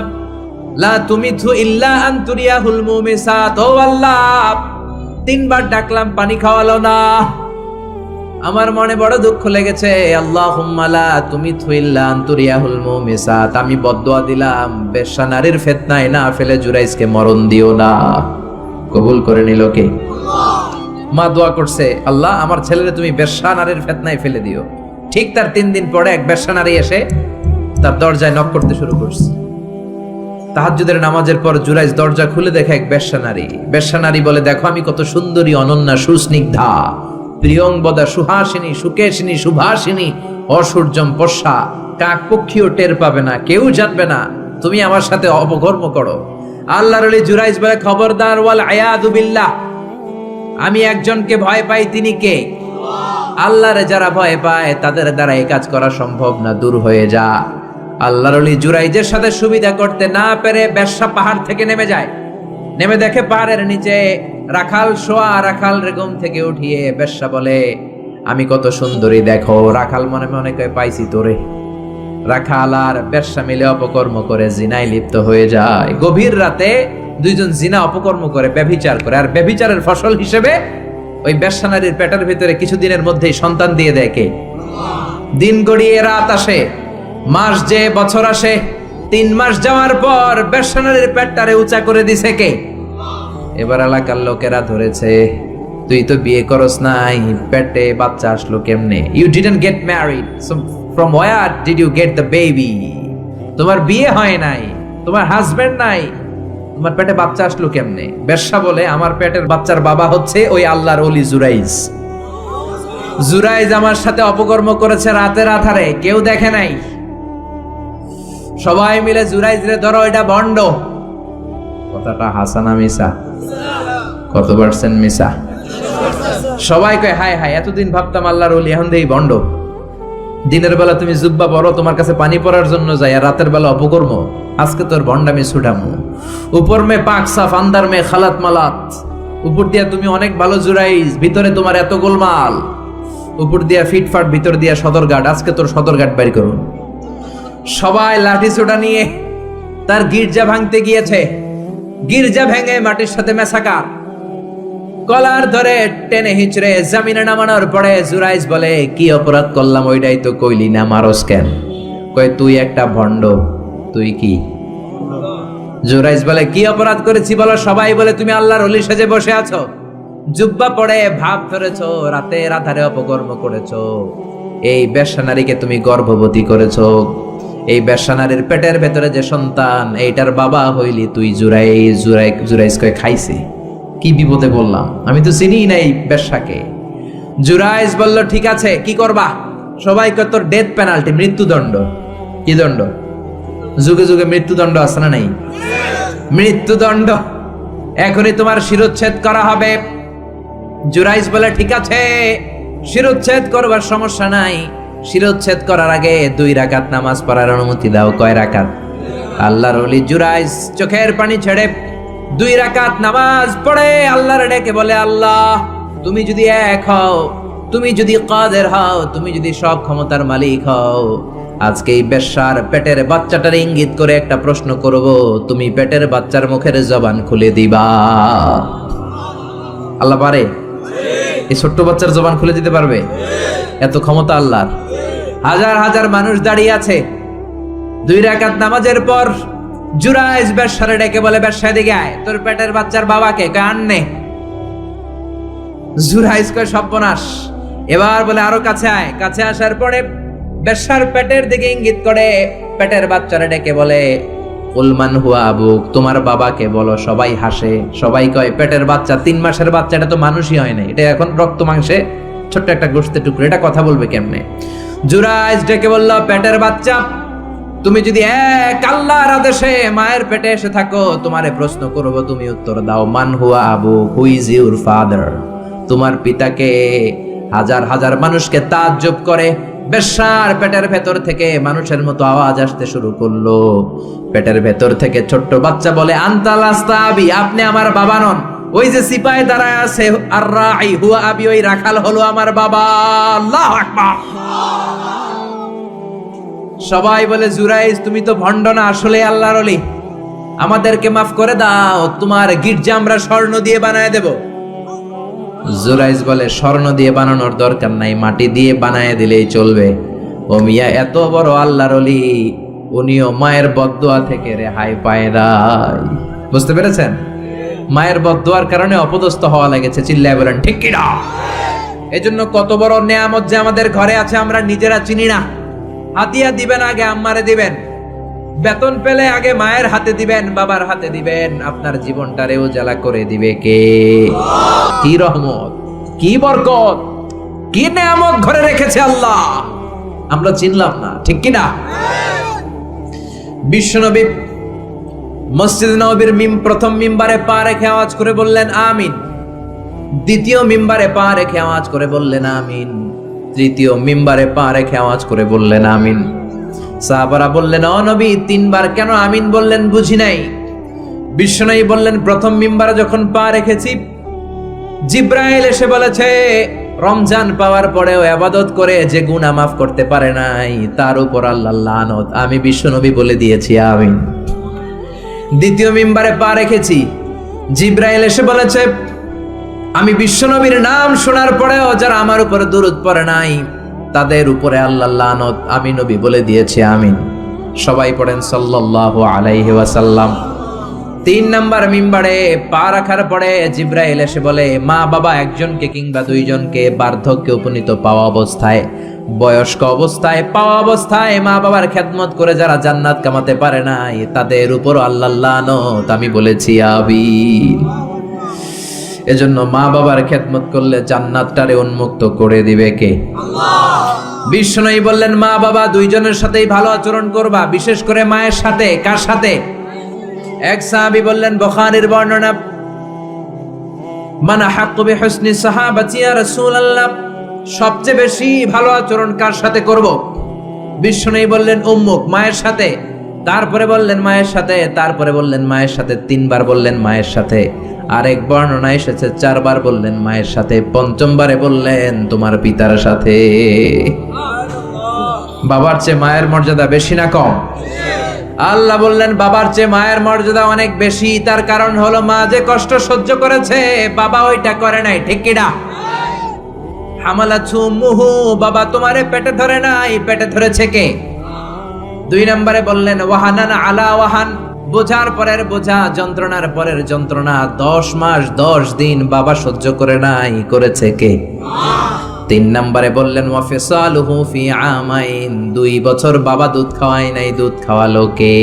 [SPEAKER 1] লা তুমিথু ইল্লা আন তুরিয়াহুল মুমিসাত। ও আল্লাহ, 3 বার ডাকলাম, পানি খাওয়ালো না, আমার মনে বড় দুঃখ লেগেছে। আল্লাহুম্মা লা তুমিথু ইল্লা আন তুরিয়াহুল মুমিসাত, আমি বদদোয়া দিলাম, বেশ্যা নারীর ফিতনায় না ফেলে জুরাইজকে মরণ দিও না। কবুল করে নিল কে? আল্লাহ। মা দোয়া করছে, আল্লাহ, আমার ছেলেরে তুমি বেশ্যা নারীর ফিতনায় ফেলে দিও। ঠিক তার 3 দিন পরে এক বেশ্যা নারী এসে তার দরজায় নক করতে শুরু করছে। তাহাজ্জুদের নামাজের পর জুরাইজ দরজা খুলে দেখে এক বেশ্যা নারী। বেশ্যা নারী বলে, দেখো আমি কত সুন্দরী, অনন্যা, সুস্নিগ্ধা, প্রিয়ংবদা, সুহাসিনী, সুকেশিনী, সুভাসিনী, অসূর্যম পশা, কাক পক্ষীও টের পাবে না, কেউ জানবে না তুমি আমার সাথে অপকর্ম করো। আল্লাহর ওলি জুরাইজ বলে, খবরদার, ওয়াল আয়াযু বিল্লাহ, আমি একজনকে ভয় পাই, তিনি কে? আল্লাহরে যারা ভয় পায় তাদের দ্বারা এই কাজ করা সম্ভব না, দূর হয়ে যা। আল্লাহর ওলি জুরাইজের সাথে সুবিধা করতে না পেরে বেশ্যা পাহাড় থেকে নেমে যায়। নেমে দেখে পাহাড়ের নিচে রাখাল শোয়া, রাখাল রে ঘুম থেকে উঠিয়ে বেশ্যা বলে, আমি কত সুন্দরী দেখো। রাখাল মনে মনে কয় পাইছি তোরে। রাখাল আর বেশ্যা মিলে অপকর্ম করে জিনায় লিপ্ত হয়ে যায়। গভীর রাতে দুইজন জিনা অপকর্ম করে, ব্যভিচার করে, আর ব্যভিচারের ফসল হিসেবে ওই বেশ্যা নারীর পেটের ভিতরে কিছুদিনের মধ্যেই সন্তান দিয়ে দেয় কে? দিন গড়িয়ে রাত আসে, মাস যে বছর আসে, 3 মাস যাওয়ার পর বেশ্যা নারীর পেটটারে উঁচা করে দিছে কে? এবার এলাকার লোকেরা ধরেছে, তুই তো বিয়ে করস নাই, পেটে বাচ্চা আসলো কেমনে? You didn't get married, so from where did you get the baby? তোমার বিয়ে হয় নাই, তোমার হাজবেন্ড নাই, তোমার পেটে বাচ্চা আসলো কেমনে? বেশ্যা বলে, আমার পেটের বাচ্চার বাবা হচ্ছে ওই আল্লাহর ওলি জুরাইজ। জুরাইজ আমার সাথে অপকর্ম করেছে রাতের আধারে, কেউ দেখে নাই। সবাই মিলে জুরাইজ রে ধরো, এটা ভণ্ড। কথাটা হাসানা মিসা? কত পার্সেন্ট মিসা? সবাই কয় হায় হায়, এতদিন ভাবতাম আল্লাহর ওলি, এখন দেই ভণ্ড। দিনের বেলা তুমি জুব্বা পরো, তোমার কাছে পানি পড়ার জন্য যাই, আর রাতের বেলা অপকর্ম। আজকে তোর ভণ্ডামি ছুটামু। উপর মে পাক সাফ, আন্দার মে খালাত মালাত। উপর দিয়া তুমি অনেক ভালো জুরাইজ, ভিতরে তোমার এত গোলমাল। উপর দিয়া ফিটফাট, ভিতর দিয়া সদরঘাট। আজকে তোর সদরঘাট বের করুন। সবাই লাঠি ছোটা নিয়ে তার গির্জা ভাঙতে গিয়েছে। গির্জা ভেঙে মাটির সাথে মেসাকার, কলার ধরে টেনে হিচড়ে জামিনে নামানোর পরে জুরাইজ বলে, কি অপরাধ করলাম ওইটাই তো কইলি না, মারস কেন? কয় তুই একটা ভণ্ড। তুই কি? জুরাইজ বলে, কি অপরাধ করেছি বলো? সবাই বলে, তুমি আল্লাহর ওলি সেজে বসে আছো, জুব্বা পরে ভাব ধরেছো, রাতের আধারে অপকর্ম করেছো, এই বেশ্যা নারীকে তুমি গর্ভবতী করেছো, এই বেশ্যা নারীর পেটের ভেতরে যে সন্তান, এইটার বাবা হইলি তুই জুরাইজ। জুরাইজ কয়, খাইছি, কি বিপদে বললাম, আমি তো চিনি নাই বেশ্যাকে। জুরাইজ বলল, ঠিক আছে, কি করবা? সবাই কয়, তোর ডেথ পেনাল্টি, মৃত্যুদণ্ড। কি দণ্ড? যুগে যুগে মৃত্যুদণ্ড আছে না নাই? মৃত্যুদণ্ড, এখনই তোমার শিরোচ্ছেদ করা হবে। জুরাইজ বলে, ঠিক আছে, শিরোচ্ছেদ করবার সমস্যা নাই। শিরোচ্ছেদ করার আগে 2 রাকাত নামাজ পড়ার অনুমতি দাও। কয় রাকাত? আল্লাহর ওলি জুরাইজ চোখের পানি ছেড়ে 2 রাকাত নামাজ পড়ে আল্লাহর ডেকে বলে, আল্লাহ, তুমি যদি এক হও, তুমি যদি কাদের হও, তুমি যদি সব ক্ষমতার মালিক হও, আজকে এই বেশ্যার পেটের বাচ্চাটার ইঙ্গিত করে একটা প্রশ্ন করব, তুমি পেটের বাচ্চার মুখের জবান খুলে দিবা। আল্লাহ পারে? এই ছোট্ট বাচ্চার জবান খুলে দিতে পারবে? এত ক্ষমতা আল্লাহর। হাজার হাজার মানুষ দাঁড়িয়ে আছে। 2 রাকাত নামাজের পর জুরাইজ বেশ্যারে ডেকে বলে, বেশ্যা দিকে আয়, তোর পেটের বাচ্চার বাবাকে। কয়, আননে। জুরাইজ কয়, সর্বনাশ। এবার বলে, আরো কাছে আয়। কাছে আসার পরে বেশ্যার পেটের দিকে ইঙ্গিত করে পেটের বাচ্চারে ডেকে বলে, উলমান হুয়া আবুক, তোমার বাবাকে বলো। সবাই হাসে। সবাই কয়, পেটের বাচ্চা, 3 মাসের বাচ্চা, এটা তো মানুষই হয় না, এটা এখন রক্ত মাংসে ছোট্ট একটা গোশতের টুকরো, এটা কথা বলবে কেমনে? জুরাইজ ডেকে বলল, পেটের বাচ্চা, তুমি যদি এক আল্লাহর আদেশে মায়ের পেটে এসে থাকো, তোমারে প্রশ্ন করব, তুমি উত্তর দাও। মান হুয়া Abu, who is your father? তোমার পিতাকে? হাজার হাজার মানুষকে তাজ্জব করে। বেশ্যার পেটের ভেতর থেকে মানুষের মতো আওয়াজ আসতে শুরু করলো। পেটের ভেতর থেকে ছোট্ট বাচ্চা বলে, আনতা লাস্তা আবি, আপনি আমার বাবা নন। ওই যে সিপাহি দাঁড়ায় আছে, আর রাই হুয়া আবি, ওই রাখাল হলো আমার বাবা। আল্লাহু আকবার। সবাই বলে, জুরাইজ, তুমি তো ভণ্ড না, আসলে আল্লাহর ওলি, আমাদেরকে মাফ করে দাও, তোমার গির্জা আমরা স্বর্ণ দিয়ে বানায় দেব। জুরাইজ বলে, স্বর্ণ দিয়ে বানানোর দরকার নাই, মাটি দিয়ে বানায় দিলেই চলবে। ও মিয়া, এত বড় আল্লাহর ওলি, উনিও মায়ের বদদোয়া থেকে রেহাই পায় নাই। বুঝতে পেরেছেন? মায়ের বদদোয়ার কারণে অপদস্থ হওয়া লেগেছে। চিল্লায় বলেন ঠিক কি না? এজন্য কত বড় নেয়ামত যে আমাদের ঘরে আছে আমরা নিজেরা চিনি না। হাতিয়া দিবেন আগে আম্মারে দিবেন, বেতন পেলে আগে মায়ের হাতে দিবেন, বাবার হাতে দিবেন, আপনার জীবনটারে উজালা করে দিবে কে? কি রহমত, কি বরকত, কি নেয়ামত ঘরে রেখেছে আল্লাহ, আমরা চিনলাম না। ঠিক কি না? বিশ্বনবী মসজিদ নববীর প্রথম মিম্বারে পা রেখে আওয়াজ করে বললেন আমিন। দ্বিতীয় মিম্বারে পা রেখে আওয়াজ করে বললেন আমিন। তৃতীয় মিম্বারে পা রেখে আওয়াজ করে বললেন আমিন। সাহাবারা বললেন, ও নবী, 3 বার কেন আমিন বললেন? বুঝি নাই। বিশ্বনবী বললেন, প্রথম মিম্বারে যখন পা রেখেছি, জিব্রাইল এসে বলেছে রমজান পাওয়ার পরেও ইবাদত করে যে গুনাহ মাফ করতে পারে নাই, তার উপর আল্লাহর লানত। আমি বিশ্বনবী বলে দিয়েছি আমিন। দ্বিতীয় মিম্বারে পা রেখেছি, জিব্রাইল এসে বলেছে, আমি বিশ্বনবীর নাম শোনার পরেও যারা আমার উপরে দুরূদ পড়ে নাই, তাদের উপরে আল্লাহর লানত। আমি নবী বলে দিয়েছি আমিন। সবাই পড়েন সাল্লাল্লাহু আলাইহি ওয়াসাল্লাম। 3 নাম্বার মিম্বারে পা রাখার পরে জিব্রাইল এসে বলে, মা বাবা একজনকে কিংবা দুইজনকে বার্ধক্যে উপনীত পাওয়া অবস্থায়, বয়স্ক অবস্থায়, পাওয়া অবস্থায় মা বাবার খেদমত করে যারা জান্নাত কামাতে পারে নাই, তাদের উপর আল্লাহর লানত। আমি বলেছি আমিন। এজন্য মা বাবার খেদমত করলে জান্নাতটারে উন্মুক্ত করে দিবে কে? আল্লাহ। বিষ্ণুই বললেন, মা বাবা দুইজনের সাথেই ভালো আচরণ করবা, বিশেষ করে মায়ের সাথে। কার সাথে? এক সাহাবী বললেন, বুখারীর বর্ণনা, মান হাক্কু বিহুসনি সাহাবাতি ইয়া রাসূলুল্লাহ, সবচেয়ে বেশি ভালো আচরণ কার সাথে করব? বিষ্ণুই বললেন, উম্মুক, মায়ের সাথে। তারপরে বললেন মায়ের সাথে, তারপরে বললেন মায়ের সাথে, 3 বার বললেন মায়ের সাথে। আরেক বর্ণনা এসেছে 4 বার বললেন মায়ের সাথে, 5মবারে বললেন তোমার পিতার সাথে। বাবার চেয়ে মায়ের মর্যাদা বেশি না কম? আল্লাহ বললেন বাবার চেয়ে মায়ের মর্যাদা অনেক বেশি। তার কারণ হলো মা যে কষ্ট সহ্য করেছে, বাবা ওইটা করে নাই। ঠিক কিনা? হামালাতহু উম্মুহু, বাবা তোমারে পেটে ধরে নাই, পেটে ধরেছে কে? 2 নম্বরে বললেন ওয়াহানান আলা ওয়াহান, বোঝার পরের বোঝা, যন্ত্রণার পরের যন্ত্রণা 10 মাস 10 দিন বাবা সহ্য করে নাই, করেছে কে? 3 নম্বরে বললেন ওয়াফিসালুহু ফি আমাইন, 2 বছর বাবা দুধ খাওয়ায় নাই, দুধ খাওয়ালো কে?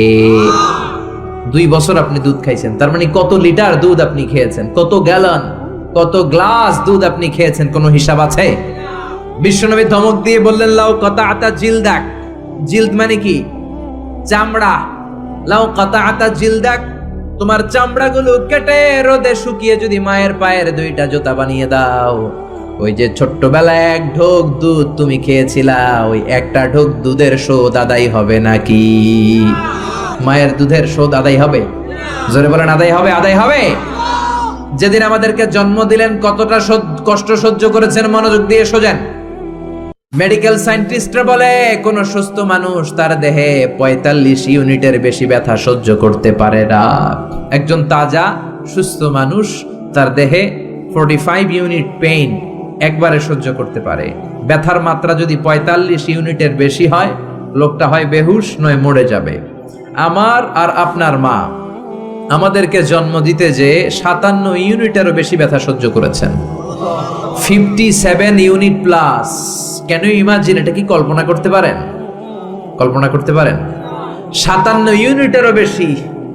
[SPEAKER 1] 2 বছর আপনি দুধ খাইছেন, তার মানে কত লিটার দুধ আপনি খেয়েছেন, কত গ্যালন, কত গ্লাস দুধ আপনি খেয়েছেন, কোনো হিসাব আছে? বিশ্বনবী ধমক দিয়ে বললেন, লাউ কাতাআতা জিলদাক, জিলদ মানে কি? চামড়া। লাউ কাতাআতা জিলদাক, তোমার চামড়াগুলো কেটে রোদে শুকিয়ে যদি মায়ের পায়ের 2টা জুতা বানিয়ে দাও, ওই যে ছোট্টবেলায় 1 ঢোক দুধ তুমি খেয়েছিলা, ওই 1টা ঢোক দুধের শোধ আদায় হবে নাকি? মায়ের দুধের শোধ আদায় হবে? জোরে বলেন আদায় হবে? আদায় হবে। যেদিন আমাদেরকে জন্ম দিলেন কতটা কষ্ট সহ্য করেছেন, মনোযোগ দিয়ে শোনেন। মেডিকেল সায়েন্টিস্টরা বলে কোন সুস্থ মানুষ তার দেহে 45 ইউনিটের বেশি ব্যথা সহ্য করতে পারে না। একজন তাজা সুস্থ মানুষ তার দেহে 45 ইউনিট পেইন একবারে সহ্য করতে পারে। ব্যথার মাত্রা যদি 45 ইউনিটের বেশি হয়, লোকটা হয় বেহুশ নয় মরে যাবে। আমার আর আপনার মা আমাদেরকে জন্ম দিতে যে 57 ইউনিটেরও বেশি ব্যথা সহ্য করেছেন, 57 unit plus. Can you imagine? এটা কি কল্পনা করতে পারেন? কল্পনা করতে পারেন? 57 ইউনিটেরও বেশি,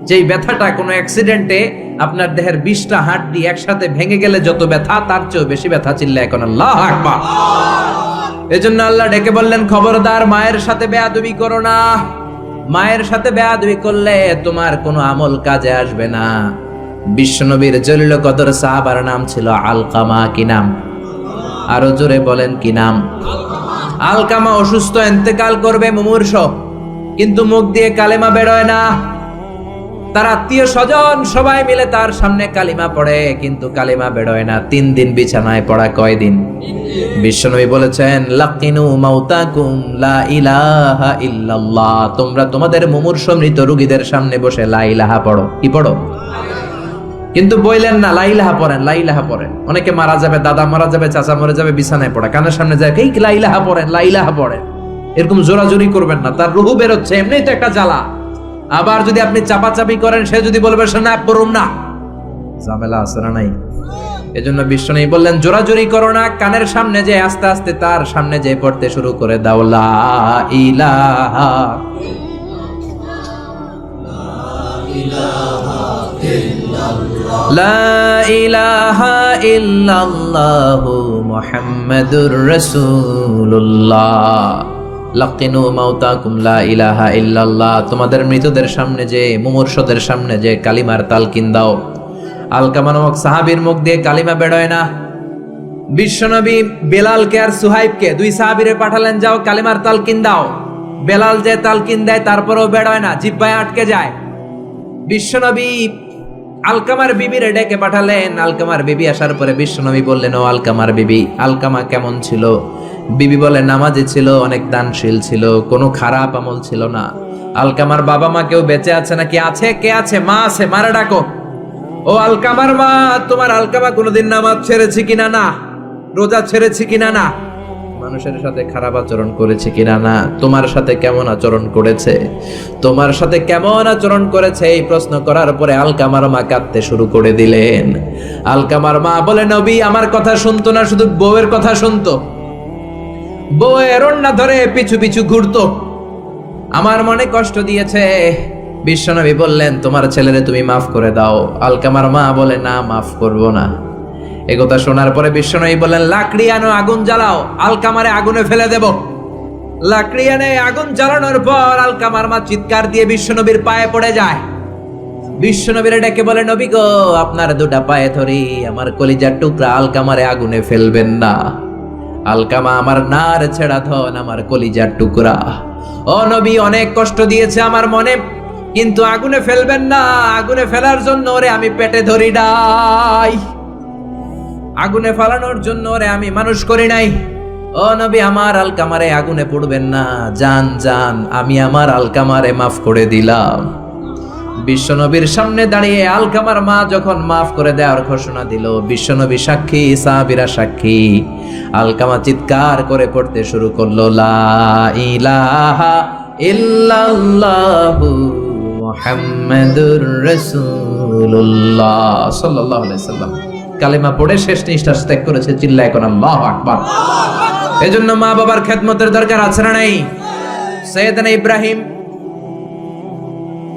[SPEAKER 1] যেই ব্যথাটা কোনো অ্যাক্সিডেন্টে আপনার দেহের 20টা হাড্ডি একসাথে ভেঙে গেলে যত ব্যথা, তার চেয়েও বেশি ব্যথা। চিল্লায় এখন আল্লাহু আকবার। এজন্য আল্লাহ ডেকে বললেন, খবরদার মায়ের সাথে বেয়াদবি করো না। মায়ের সাথে বেয়াদবি করলে তোমার কোনো আমল কাজে আসবে না। বিশ্বনবীর জলিল কদর সাহাবার নাম ছিল আলকামা। কি নাম? আরো জোরে বলেন, কি নাম? আলকামা অসুস্থ, ইন্তেকাল করবে, মুমূর্ষ, কিন্তু মুখ দিয়ে কালেমা বেরোয় না। তার আত্মীয় স্বজন সবাই মিলে তার সামনে কালিমা পড়ে, কিন্তু কালিমা বেরোয় না। 3 দিন বিছানায় পড়া। কয়দিন? বিশ্বনবী বলেছেন, লাকিনু মাউতাকুম লা ইলাহা ইল্লাল্লাহ, তোমরা তোমাদের মুমূর্ষ মৃত রোগীদের সামনে বসে লা ইলাহা পড়ো। কি পড়ো? কিন্তু বললেন না লা ইলাহা পড়েন, লা ইলাহা পড়েন। অনেকে মারা যাবে, দাদা মারা যাবে, চাচা মরে যাবে, বিছানায় পড়া, কানের সামনে যায় এই লা ইলাহা পড়েন, লা ইলাহা পড়েন। এরকম জোরাজোরি করবেন না, তার রুহু বেরোচ্ছে, এমনিই তো একটা জ্বালা। আবার যদি আপনি চাপাচাপি করেন, সে যদি বলবে না পড়ুম না, ঝামেলা আছে না নাই? এজন্য বিষ্ণু বললেন জোরাজোরি করো না, কানের সামনে যে আস্তে আস্তে তার সামনে যে পড়তে শুরু করে দাও, লা ইলাহা লা ইলাহা ইল্লাল্লাহু মুহাম্মাদুর রাসূলুল্লাহ। লাকিনু মাউতাকুম লা ইলাহা ইল্লাল্লাহ, তোমাদের মৃতদের সামনে যে, মুমূর্ষদের সামনে যে কালিমার তালকিন দাও। আলকামা নামক সাহাবীর মুখ দিয়ে কালিমা বেরোয় না। বিশ্বনবী বেলালকে আর সুহাইবকে, 2 সাহাবীরে পাঠালেন, যাও কালিমার তালকিন দাও। বেলাল যে তালকিন দেয় তারপরেও বেরোয় না, জিহ্বায় আটকে যায়। বিশ্বনবী আলকামার বিবিরে ডেকে পাঠালেন। আলকামার বিবি আসার পরে বিশ্বনবী বললেন, ও আলকামার বিবি, আলকামা কেমন ছিল? বিবি বলে, নামাজি ছিল, অনেক দানশীল ছিল, কোনো খারাপ আমল ছিল না। আলকামার বাবা মা কেউ বেঁচে আছে নাকি? আছে। কে আছে? মা আছে, মারা ডাকো। ও আলকামার মা, তোমার আলকামা কোনোদিন নামাজ ছেড়েছে কিনা? না। রোজা ছেড়েছে কিনা? না। মানুষের সাথে খারাপ আচরণ করেছে কিনা? না। তোমার সাথে কেমন আচরণ করেছে? তোমার সাথে কেমন আচরণ করেছে? এই প্রশ্ন করার পরে আলকামার মা কাঁদতে শুরু করে দিলেন। আলকামার মা বলে, নবী আমার কথা শুনতো না, শুধু বউয়ের কথা শুনতো। বউয়ের ওড়না ধরে পিছু পিছু ঘুরতো, আমার মনে কষ্ট দিয়েছে। বিশ্বনবী বললেন, তোমার ছেলেরে তুমি মাফ করে দাও। আলকামার মা বলে, না, মাফ করব না। একথা শোনার পরে বিশ্বনবী বললেন, লাকড়ি আনো, আগুন জ্বালাও, আলকামারে আগুনে ফেলে দেব। লাকড়ি এনে আগুন জ্বালানোর পর আলকামার মা চিৎকার দিয়ে বিশ্বনবীর পায়ে পড়ে যায়। বিশ্বনবীর ডেকে বলে, নবী গো, আপনার দুটা পায়ে ধরি, আমার কলিজার টুকরা আলকামারে আগুনে ফেলবেন না। আলকামা আমার নার ছেড়া ধন, আমার কলিজার টুকরা। ও নবী, অনেক কষ্ট দিয়েছে আমার মনে, কিন্তু আগুনে ফেলবেন না। আগুনে ফেলার জন্য ওরে আমি পেটে ধরি নাই, আগুনে ফালানোর জন্য ওরে আমি মানুষ করি নাই। ও নবী, আমার আলকামারে আগুনে পড়বেন না। জান জান, আমি আমার আলকামারে মাফ করে দিলাম। বিশ্বনবীর সামনে দাঁড়িয়ে আলকামার মা যখন মাফ করে দেওয়ার ঘোষণা দিল, বিশ্বনবী সাক্ষী, সাহাবীরা সাক্ষী, আলকামা চিৎকার করে পড়তে শুরু করলো, লা ইলাহা ইল্লাল্লাহু মুহাম্মাদুর রাসূলুল্লাহ সাল্লাল্লাহু আলাইহি সাল্লাম। কালেমা পড়ে শেষ নিঃশ্বাস ত্যাগ করেছে। চিল্লায় কোন আল্লাহু আকবার। এজন্য মা বাবার খেদমতের দরকার আছে না নাই? সাইয়েদনা ইব্রাহিম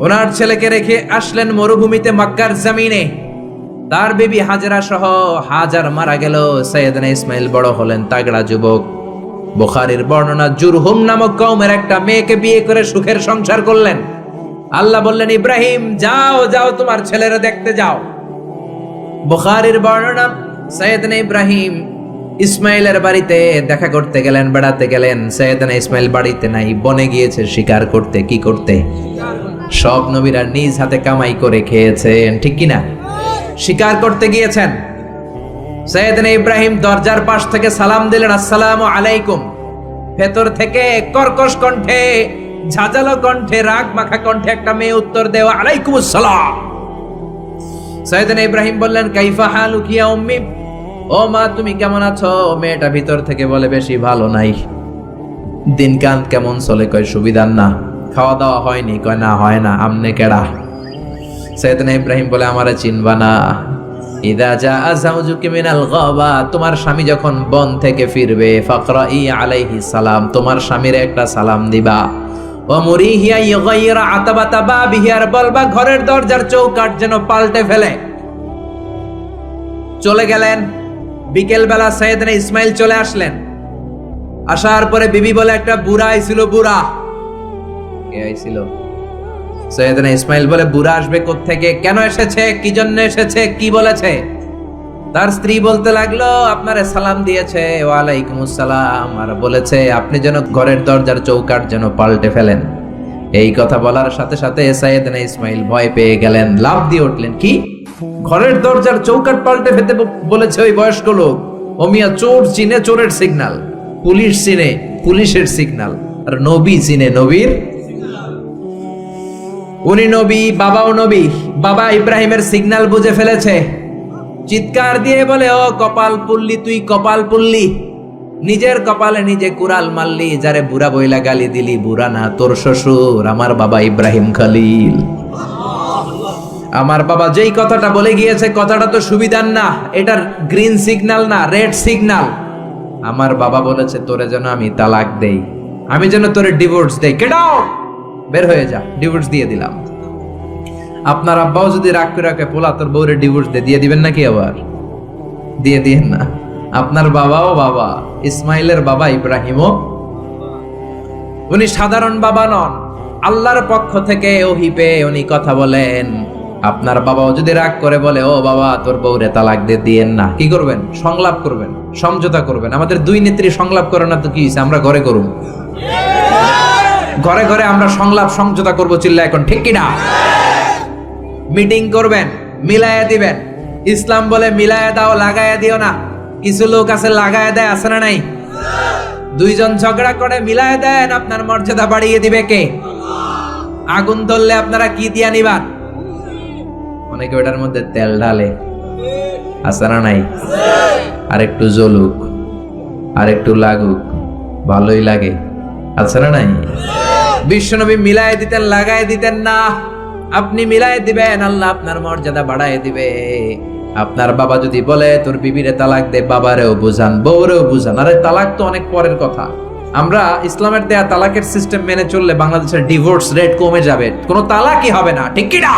[SPEAKER 1] ওনার ছেলেকে রেখে আসলেন মরুভূমিতে, মক্কার জমিনে। তার বিবি হাজরা সহ হাজার মারা গেল। সাইয়েদনা ইসমাইল বড় হলেন, তাগড়া যুবক। বুখারীর বর্ণনা, জুরহুম নামক কওমের একটা মেয়েকে বিয়ে করে সুখের সংসার করলেন। আল্লাহ বললেন, ইব্রাহিম যাও যাও, তোমার ছেলেরা দেখতে যাও। বুখারীর বর্ণনা, সাইয়েদনা ইব্রাহিম ইসমাইলের বাড়িতে দেখা করতে গেলেন, বেড়াতে গেলেন। সাইয়েদনা ইসমাইল বাড়িতে নাই, বনে গিয়েছে শিকার করতে। কি করতে? সব নবীরা নিজ হাতে কামাই করে খেয়েছেন, ঠিক কিনা? শিকার করতে গিয়েছেন। সাইয়েদনা ইব্রাহিম দরজার পাশ থেকে সালাম দিলেন, আসসালামু আলাইকুম। ভেতর থেকে কর্কশ কণ্ঠে, ঝাঁঝালো কণ্ঠে, রাগ মাখা কণ্ঠে একটা মেয়ে উত্তর দেয়, আলাইকুমুস সালাম। সাইয়েদনা ইব্রাহিম বললেন, কাইফা হালুকি ইয়া উম্মি, ও মা তুমি কেমন আছো? মেয়েটা ভিতর থেকে বলে, বেশি ভালো নাই। দিনকাল কেমন চলে? কয় সুবিধার না। খাওয়া দাওয়া হয়নি? কয় না, হয় না। আমনে কেডা? সাইয়েদনা ইব্রাহিম বলে, আমারে চিনবা না? ইদা জাআ যাওজুকি মিনাল গাবা, তোমার স্বামী যখন বন থেকে ফিরবে, ফাকরাই আলাইহিস সালাম, তোমার স্বামীর একটা সালাম দিবা। ওয়া মুরিহিয়া ইগাইরা আতাবাতা বাবিহি, আর বলবা ঘরের দরজার চৌকাঠ যেন পাল্টে ফেলে। চলে গেলেন। বিকেল বেলা সাইয়েদনা ইসমাইল চলে আসলেন। আসার পরে বিবি বলে, একটা বুড়া আইছিল। বুড়া কে আইছিল? সাইয়েদনা ইসমাইল বলে, বুড়া আসবে কোত্থেকে? কেন এসেছে? কি জন্য এসেছে? কি বলেছে? তার স্ত্রী বলতে লাগলো, আপনারে সালাম দিয়েছে। ওয়ালাইকুমুস সালাম, আর বলেছে আপনি যেন ঘরের দরজার চৌকাঠ যেন পাল্টে ফেলেন। এই কথা বলার সাথে সাথে সাইয়েদনা ইসমাইল ভয় পেয়ে গেলেন, লাফ দিয়ে উঠলেন। কি? ঘরের দরজার চৌকাঠ পাল্টে ফেলতে বলেছে ওই বয়স্ক লোক? ও মিয়া, চোর চিনে চোরের সিগন্যাল, পুলিশ চিনে পুলিশের সিগন্যাল, আর নবী চিনে নবীর। উনি নবী, বাবাও নবী। বাবা ইব্রাহিমের সিগন্যাল বুঝে ফেলেছে। চিৎকার দিয়ে বলে, ও কপাল পুল্লি, তুই কপাল পুল্লি, নিজের কপালে নিজে কুড়াল মারলি। যারে বুড়া বইলা গালি দিলি, বুড়া না, তোর শ্বশুর আমার বাবা ইব্রাহিম খলিল। আমার বাবা যেই কথাটা বলে গিয়েছে, কথাটা তো সুবিধার না, এটার গ্রিন সিগন্যাল না, রেড সিগন্যাল। আমার বাবা বলেছে তোরে যেন আমি তালাক দেই, আমি যেন তোরে ডিভোর্স দেই। কেডাও, বের হয়ে যা। ডিভোর্স দিয়ে দিলাম। আপনার আব্বাও যদি রাগ করে রাখে, পোলা তোর বউরে ডিভোর্স দিয়ে দিবেন নাকি? আবার দিয়ে দিয়েন না। আপনার বাবাও বাবা, ইসমাইলের বাবা ইব্রাহিমও। উনি সাধারণ বাবা নন, আল্লাহর পক্ষ থেকে ওহী পেয়ে উনি কথা বলেন। আপনার বাবাও যদি রাগ করে বলে, ও বাবা তোর বউরে তালাক দিয়ে দিয়েন না, কি করবেন? সংলাপ করবেন, সমঝোতা করবেন। আমাদের দুই নেত্রী সংলাপ করে না তো কি হইছে? আমরা ঘরে করুন, ঘরে ঘরে আমরা সংলাপ সমঝোতা করবো। চিল্লা এখন ঠিক কিনা? মিটিং করবেন, মিলায়া দিবেন। ইসলাম বলে মিলায়া দাও, লাগায়া দিও না। কিছু লোক আছে লাগায়া দেয়, আছে না নাই? দুইজন ঝগড়া করে মিলায়া দেন, আপনার মর্যাদা বাড়িয়ে দিবে কে? আগুন ধরলে আপনারা কি দিয়া নিবান? অনেকে ওটার মধ্যে তেল ঢালে, আছে না নাই? আর একটু জ্বলুক, আর একটু লাগুক, ভালোই লাগে, আছে না নাই? বিশ্বনবী মিলায় দিতেন, লাগায় দিতেন না। আপনি মিলায় দিবেন, আল্লাহ আপনার মর্যাদা বাড়ায় দিবে। আপনার বাবা যদি বলে তোর বিবিরে তালাক দে, বাবারেও বুঝান, বউরেও বুঝান। আরে তালাক তো অনেক পরের কথা। আমরা ইসলামের দেয়া তালাকের সিস্টেম মেনে চললে বাংলাদেশের ডিভোর্স রেট কমে যাবে, কোনো তালাকই হবে না, ঠিক কি না?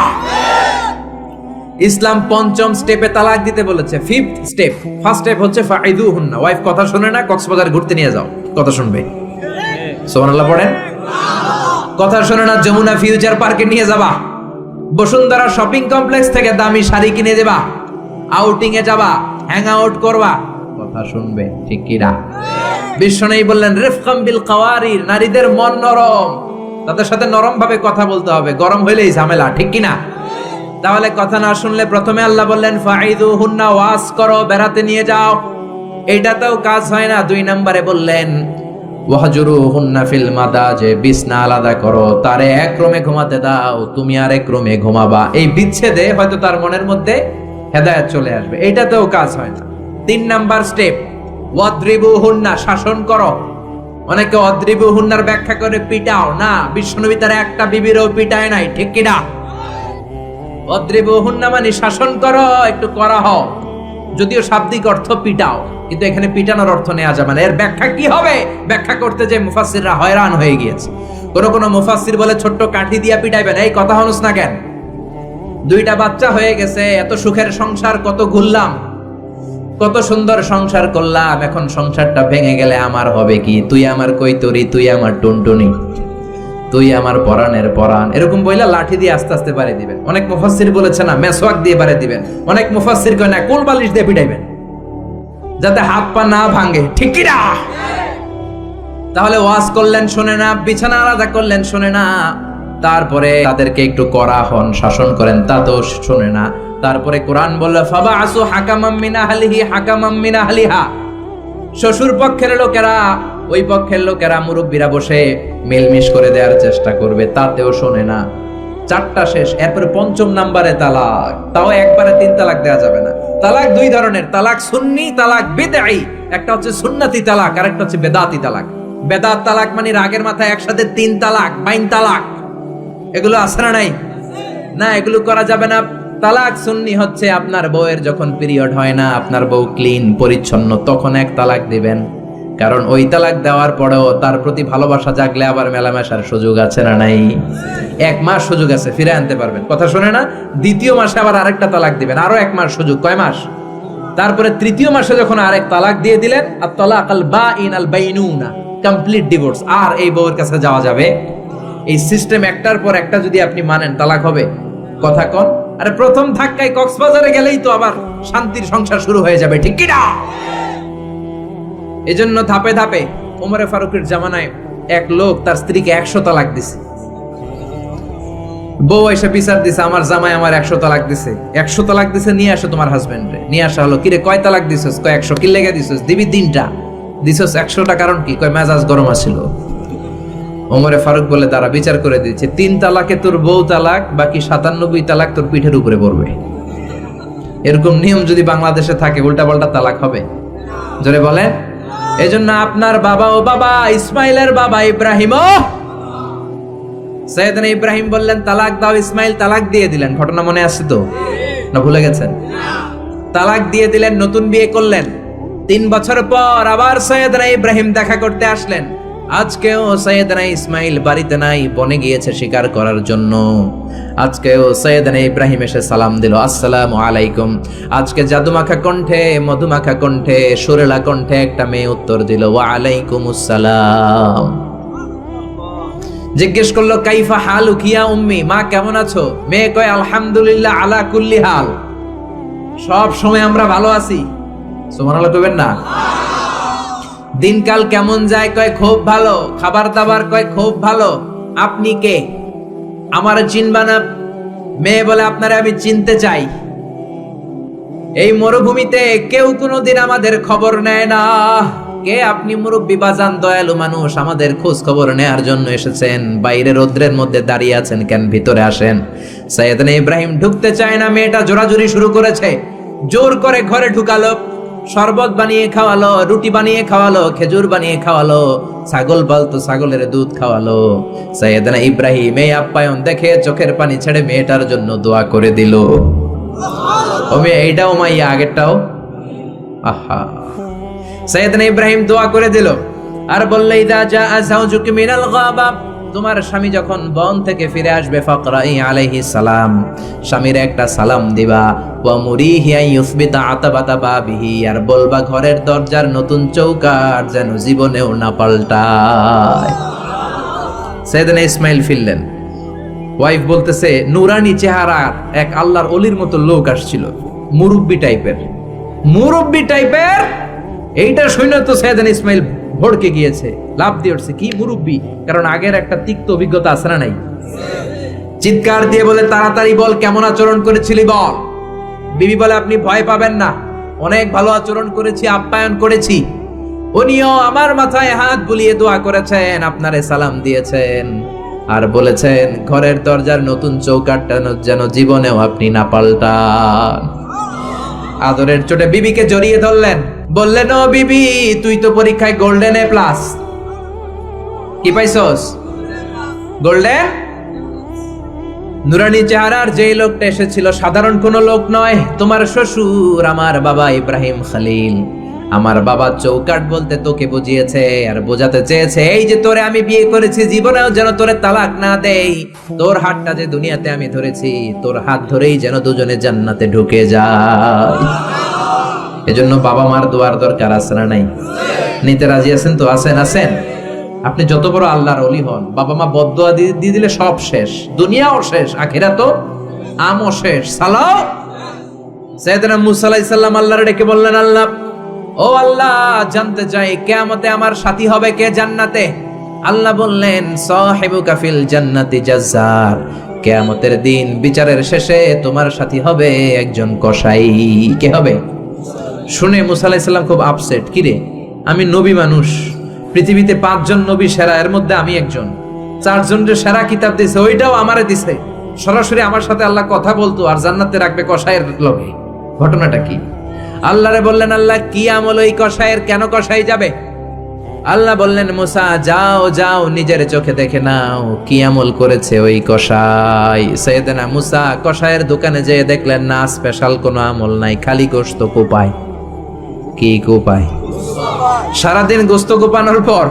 [SPEAKER 1] ইসলাম পঞ্চম স্টেপে তালাক দিতে বলেছে। ফিফথ স্টেপ, ফার্স্ট স্টেপ হচ্ছে ফাইদুহুন্না। ওয়াইফ কথা শুনে না, কক্সবাজার ঘুরতে নিয়ে যাও, কথা শুনবে। সুবহানাল্লাহ পড়েন। কথা শুনে না, যমুনা ফিউচার পার্কে নিয়ে যাবা, বসুন্ধরা শপিং কমপ্লেক্স থেকে দামি শাড়ি কিনে দেবা, আউটিং এ যাবা, হ্যাং আউট করবা, কথা শুনবে, ঠিক কি না? বিশ্বনবী বললেন রিফকাম বিল কাওয়ারির, নারীদের মন নরম, তাদের সাথে নরম ভাবে কথা বলতে হবে, গরম হইলেই ঝামেলা, ঠিক কি না? তাহলে কথা না শুনলে প্রথমে আল্লাহ বললেন ফাইদুহুন্না, ওয়াজ করো, বেড়াতে নিয়ে যাও। এটাতেও কাজ হয় না, 2 নম্বরে বললেন ওয়াহজুরুহুন্না ফিল মাদাজে, বিছনা আলাদা করো, তারে এক রুমে ঘুমাতে দাও, তুমি আর এক রুমে ঘুমাবা। এই বিচ্ছেদে হয়তো তার মনের মধ্যে হেদায়েত চলে আসবে, এটাতেও কাজ হয় না। 3 নাম্বার স্টেপ ওয়াদ্রিবুহুন্না, শাসন করো। অনেকে ওয়াদ্রিবুহুন্নার ব্যাখ্যা করে পিটাও না, বিশ্বনবী তার একটা বিবিরও পিটায় নাই, ঠিক কি না? ওয়াদ্রিবুহুন্না মানে শাসন করো, একটু করা হও। যদিও শাব্দিক অর্থ পিটাও, কিন্তু এখানে পিটানোর অর্থ নেওয়া যাবে না। এর ব্যাখ্যা কি হবে? ব্যাখ্যা করতে যে মুফাসসিররা হয়রান হয়ে গিয়েছে। কোন মুফাসসির বলে ছোট্ট কাঠি দিয়া পিটাইবেন, এই কথা হনুস না কেন? 2টা বাচ্চা হয়ে গেছে, এত সুখের সংসার, কত ঘুরলাম, কত সুন্দর সংসার করলাম, এখন সংসারটা ভেঙে গেলে আমার হবে কি? তুই আমার কৈতরি, তুই আমার টুনটুনি, তুই আমার পরাণের পরাণ, এরকম বইলা লাঠি দিয়ে আস্তে আস্তে বাড়ি দিবেন। অনেক মুফাসসির বলেছে না মেসওয়াক দিয়ে বাড়ি দিবেন, অনেক মুফাসসির কয় না কোল বালিশ দিয়ে পিটাইবেন, যাতে হাত পা না ভাঙে, ঠিক কি না? তাহলে ওয়াজ করলেন শোনে না, বিছানা আলাদা করলেন শোনে না, তারপরে তাদেরকে একটু কড়া হন, শাসন করেন, তাতেও শোনে না। তারপরে কোরআন বলল ফাবাআসু হাকামাম মিন আহলিহি হাকামাম মিন আহলিহা, শ্বশুর পক্ষের লোকেরা, ওই পক্ষের লোকেরা, মুরব্বীরা বসে মিলমিশ করে দেওয়ার চেষ্টা করবে, তাতেও শোনে না। 4টা শেষ, এরপরে 5ম নাম্বারে তালাক। তাও একবারে 3 তালাক দেওয়া যাবে না। তালাক 2 ধরনের, তালাক সুন্নি, তালাক বিদঈ। একটা হচ্ছে সুন্নতি তালাক, আর একটা হচ্ছে বেদাতি তালাক। বেদাত তালাক মানে রাগের মাথায় একসাথে 3 তালাক, 5 তালাক, এগুলো আছে না নাই? না, এগুলো করা যাবে না। তালাক সুন্নি হচ্ছে আপনার বউয়ের যখন পিরিয়ড হয় না, আপনার বউ ক্লিন পরিচ্ছন্ন, তখন 1 তালাক দিবেন। কারণ ওই তালাক দেওয়ার পরেও তার প্রতি ভালোবাসা জাগলে আবার মেলামেশার সুযোগ আছে না নাই? 1 মাস সুযোগ আছে, ফিরে আনতে পারবেন, কথা শুনে না? 2য় মাসে আবার আরেকটা তালাক দিবেন, আরো 1 মাস সুযোগ, কয় মাস? তারপরে 3য় মাসে যখন আরেক তালাক দিয়ে দিলেন, আত-তালাক আল বাঈন আল বাইনুনা, কমপ্লিট ডিভোর্স, আর এই বউয়ের কাছে যাওয়া যাবে। এই সিস্টেম একটার পর একটা যদি আপনি মানেন, তালাক হবে। কথা কোন? আরে প্রথম ধাক্কায় কক্সবাজারে গেলেই তো আবার শান্তির সংসার শুরু হয়ে যাবে, ঠিক কি না? এজন্য ধাপে ধাপে, ওমরে ফারুকের জামানায় এক লোক তার স্ত্রীকে 100 তালাক দিছে। বউ এসে বিচার দিছে, আমার জামাই আমার 100 তালাক দিছে। 100 তালাক দিছে, নিয়ে আসো তোমার হাজবেন্ডরে। নিয়ে আসা হলো, কিরে কয় তালাক দিছস? কয় 100। কি লেগে দিছস? দিবি 3টা। দিছস 100টা, কারণ কি? কয় মেজাজ গরম আছিল। ওমরে ফারুক বলে তারা বিচার করে দিচ্ছে, 3 তালাকে তোর বউ তালাক, বাকি 97 তালাক তোর পিঠের উপরে পড়বে। এরকম নিয়ম যদি বাংলাদেশে থাকে, উল্টা পাল্টা তালাক হবে? জোরে বলেন। এজন্য আপনার বাবা ও বাবা ইসমাইলের বাবা ইব্রাহিম, সাইয়েদনা ইব্রাহিম বললেন তালাক দাও, ইসমাইল তালাক দিয়ে দিলেন। ঘটনা মনে আছে তো, না ভুলে গেছেন? তালাক দিয়ে দিলেন, নতুন বিয়ে করলেন। 3 বছর পর আবার সাইয়েদনা ইব্রাহিম দেখা করতে আসলেন। আজকেও সাইয়েদনা ইসমাইল বাড়িতে নাই, বনে গিয়েছে শিকার করার জন্য। আজকেও সাইয়েদনা ইব্রাহিম এসে সালাম দিল, আসসালামু আলাইকুম। আজকে জাদুমাখা কণ্ঠে, মধুমাখা কণ্ঠে, সুরেলা কণ্ঠে একটা মেয়ে উত্তর দিল, ওয়া আলাইকুমুস সালাম। জিজ্ঞেস করলো কাইফা হালুকি ইয়া উম্মি, মা কেমন আছো? মেয়ে কয় আলহামদুলিল্লাহ আলা কুল্লি হাল, সব সময় আমরা ভালো আছি। সুবহানাল্লাহ কইবেন না? দিনকাল কেমন যায়? কয় খুব ভালো। খাবার দাবার? কয় খুব ভালো। আপনি কে? আমার চিনবা না? মেয়ে বলে আপনারে আমি চিনতে চাই। এই মরুভূমিতে কেউ কোনোদিন আমাদের খবর নেয় না। কে আপনি মুরব্বী বাজান, দয়ালু মানুষ, আমাদের খোঁজ খবর নেয়ার জন্য এসেছেন? বাইরে রৌদ্রের মধ্যে দাঁড়িয়ে আছেন কেন? ভিতরে আসেন। সাইয়েদনা ইব্রাহিম ঢুকতে চায় না, মেয়েটা জোরাজুরি শুরু করেছে। জোর করে ঘরে ঢুকালো, শরবত বানিয়ে খাওয়ালো, রুটি বানিয়ে খাওয়ালো, খেজুর বানিয়ে খাওয়ালো, ছাগল পালতো ছাগলের দুধ খাওয়ালো। সাইয়েদনা ইব্রাহিম এই আপ্যায়ন দেখে চোখের পানি ছেড়ে মেয়েটার জন্য দোয়া করে দিল। ও মেয়ে, এইটাও মাইয়া, আগেরটাও। আহা, সাইয়েদনা ইব্রাহিম দোয়া করে দিল আর বললে, ইদা জাআ যাওজুকি মিনাল গাবা, তোমার স্বামী যখন বন থেকে ফিরে আসবে, ফাকরাই আলাইহিস সালাম, স্বামীর একটা সালাম দিবা। ওয়া মুরিহি আন ইউসবিতা আতাবাতা বাবিহি, আর বলবা ঘরের দরজার নতুন চৌকাঠ যেন জীবনেও না পাল্টায়। সাইয়েদনা ইসমাইল ফিরলেন। ওয়াইফ বলতেছে, নুরানি চেহারার এক আল্লাহর ওলির মতো লোক আসছিল, মুরব্বি টাইপের। এইটা শুনে তো সাইয়েদনা ইসমাইল ভড়কে গিয়েছে, লাভ দিয়ে উঠছে, কি মুরব্বি? কারণ আগের একটা তিক্ত অভিজ্ঞতা আছে না নাই? চিৎকার দিয়ে বলে, তাড়াতাড়ি বল, কেমন আচরণ করেছিলি বল। বিবি বলে, আপনি ভয় পাবেন না, অনেক ভালো আচরণ করেছি, আপ্যায়ন করেছি। উনিও আমার মাথায় হাত বুলিয়ে দোয়া করেছেন, আপনারে সালাম দিয়েছেন, আর বলেছেন ঘরের দরজার নতুন চৌকাঠটা যেন জীবনেও আপনি না পাল্টান। আদরের চোটে বিবিকে জড়িয়ে ধরলেন, বললেন, ও বিবি, তুই তো পরীক্ষায় গোল্ডেন এ প্লাস। কি পাইছস? গোল্ডেন। নুরানি চেহারার যেই লোকটা এসেছিল সাধারণ কোনো লোক নয়, তোমার শ্বশুর, আমার বাবা ইব্রাহিম খলিল। আমার বাবা চৌকাঠ বলতে তোকে বুঝিয়েছে আর বোঝাতে চেয়েছে, এই যে তোরে আমি বিয়ে করেছি, জীবনেও যেন তোরে তালাক না দেই। তোর হাতটা যে দুনিয়াতে আমি ধরেছি, তোর হাত ধরেই যেন দুজনে জান্নাতে ঢুকে যায়। এজন্য বাবা মার দোয়ার দরকার আছে না নাই? নিতে রাজি আছেন তো? আছেন। আপনি যত বড় আল্লাহর ওলি হন, বাবা মা বদদোয়া দিয়ে দিলে সব শেষ, দুনিয়াও শেষ, আখিরাতও আমও শেষ। সালাও। সাইয়েদনা মুসা আলাইহিস সালাম আল্লাহর ডেকে বললেন, আল্লাহ, ও আল্লাহ, জানতে চাই কিয়ামতে আমার সাথী হবে কে জান্নাতে? আল্লাহ বললেন, সাহিবুকা ফিল জান্নাতি জাজ্জার, কিয়ামতের দিন বিচারের শেষে তোমার সাথী হবে একজন কসাই। কে হবে? শুনে মুসা আলাইহিস সালাম খুব আপসেট। কিরে, আমি নবী মানুষ, পৃথিবীতে 5 জন নবী সেরা, এর মধ্যে আমি একজন। 4 জনের সেরা কিতাব দিছে, ওইটাও আমারে দিছে। সরাসরি আমার সাথে আল্লাহ কথা বলতো আর জান্নাতে রাখবে কসাইয়ের লগে। ঘটনাটা কি? আল্লাহরে বললেন, আল্লাহ, কি আমল ওই কসাইয়ের, কেন কসাই যাবে? আল্লাহ বললেন, মুসা, যাও নিজের চোখে দেখে নাও কি আমল করেছে ওই কসাই। সাইয়েদনা মুসা কসাইয়ের দোকানে যেয়ে দেখলেন না, স্পেশাল কোনো আমল নাই, খালি গোশত কোপায়। কি কোপায়? সারাদিন গোশত কোপানোর পর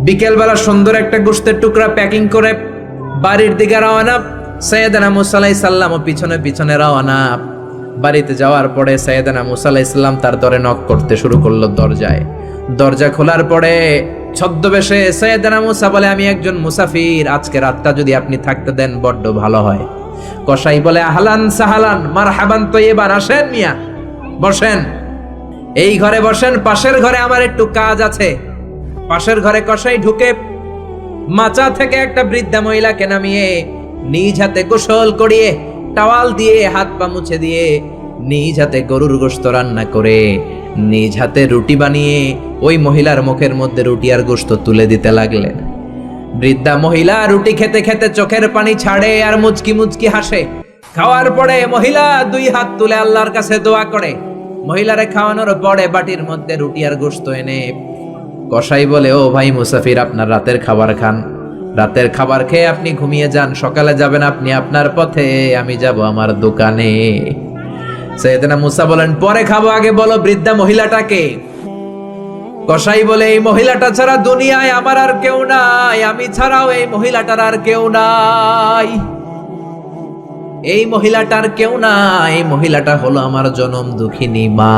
[SPEAKER 1] বিকেলবেলা সুন্দর একটা গোশতের টুকরা প্যাকিং করে বাড়ির দিকে রওনা। সাইয়েদনা মুসা আলাইহিস সালাম পিছনে রওনা। বাড়িতে যাওয়ার পরে সাইয়েদনা মুসা আলাইহিস সালাম তার দরে নক করতে শুরু করলো দরজায়। দরজা খোলার পরে ছদ্মবেশে সাইয়েদনা মুসা বলে, আমি একজন মুসাফির, আজকে রাতটা যদি আপনি থাকতে দেন বড্ড ভালো হয়। কসাই বলে, আহলান সাহালান মারহাবান তয়্যিবান, আসেন মিয়া, বসেন, এই ঘরে বসেন, পাশের ঘরে আমার একটু কাজ আছে। পাশের ঘরে কসাই ঢুকে মাচা থেকে একটা বৃদ্ধা মহিলাকে নামিয়ে নিজ হাতে গোসল করিয়ে, টাওয়াল দিয়ে হাত পা মুছে দিয়ে, নিজ হাতে গরুর গোশত রান্না করে, নিজ হাতে রুটি বানিয়ে ওই মহিলার মুখের মধ্যে রুটি আর গোশত তুলে দিতে লাগলেন। বৃদ্ধা মহিলা রুটি খেতে খেতে চোখের পানি ছাড়ে আর মুচকি মুচকি হাসে। খাওয়ার পরে মহিলা 2 হাত তুলে আল্লাহর কাছে দোয়া করে। মহিলারে খাওয়ানোর পরে বাটির মধ্যে রুটি আর গোশত এনে কসাই বলে, ও ভাই মুসাফির, আপনার রাতের খাবার খান, রাতের খাবার খেয়ে আপনি ঘুমিয়ে যান, সকালে যাবেন আপনি আপনার পথে, আমি যাব আমার দোকানে। সাইয়েদনা মুসা বলেন, পরে খাবো, আগে বলো বৃদ্ধা মহিলাটাকে। কসাই বলে, এই মহিলাটা ছাড়া দুনিয়ায় আমার আর কেউ নাই, আমি ছাড়াও এই মহিলাটার আর কেউ নাই। এই মহিলাটার কেউ নাই, এই মহিলাটা হলো আমার জনম দুঃখিনী মা।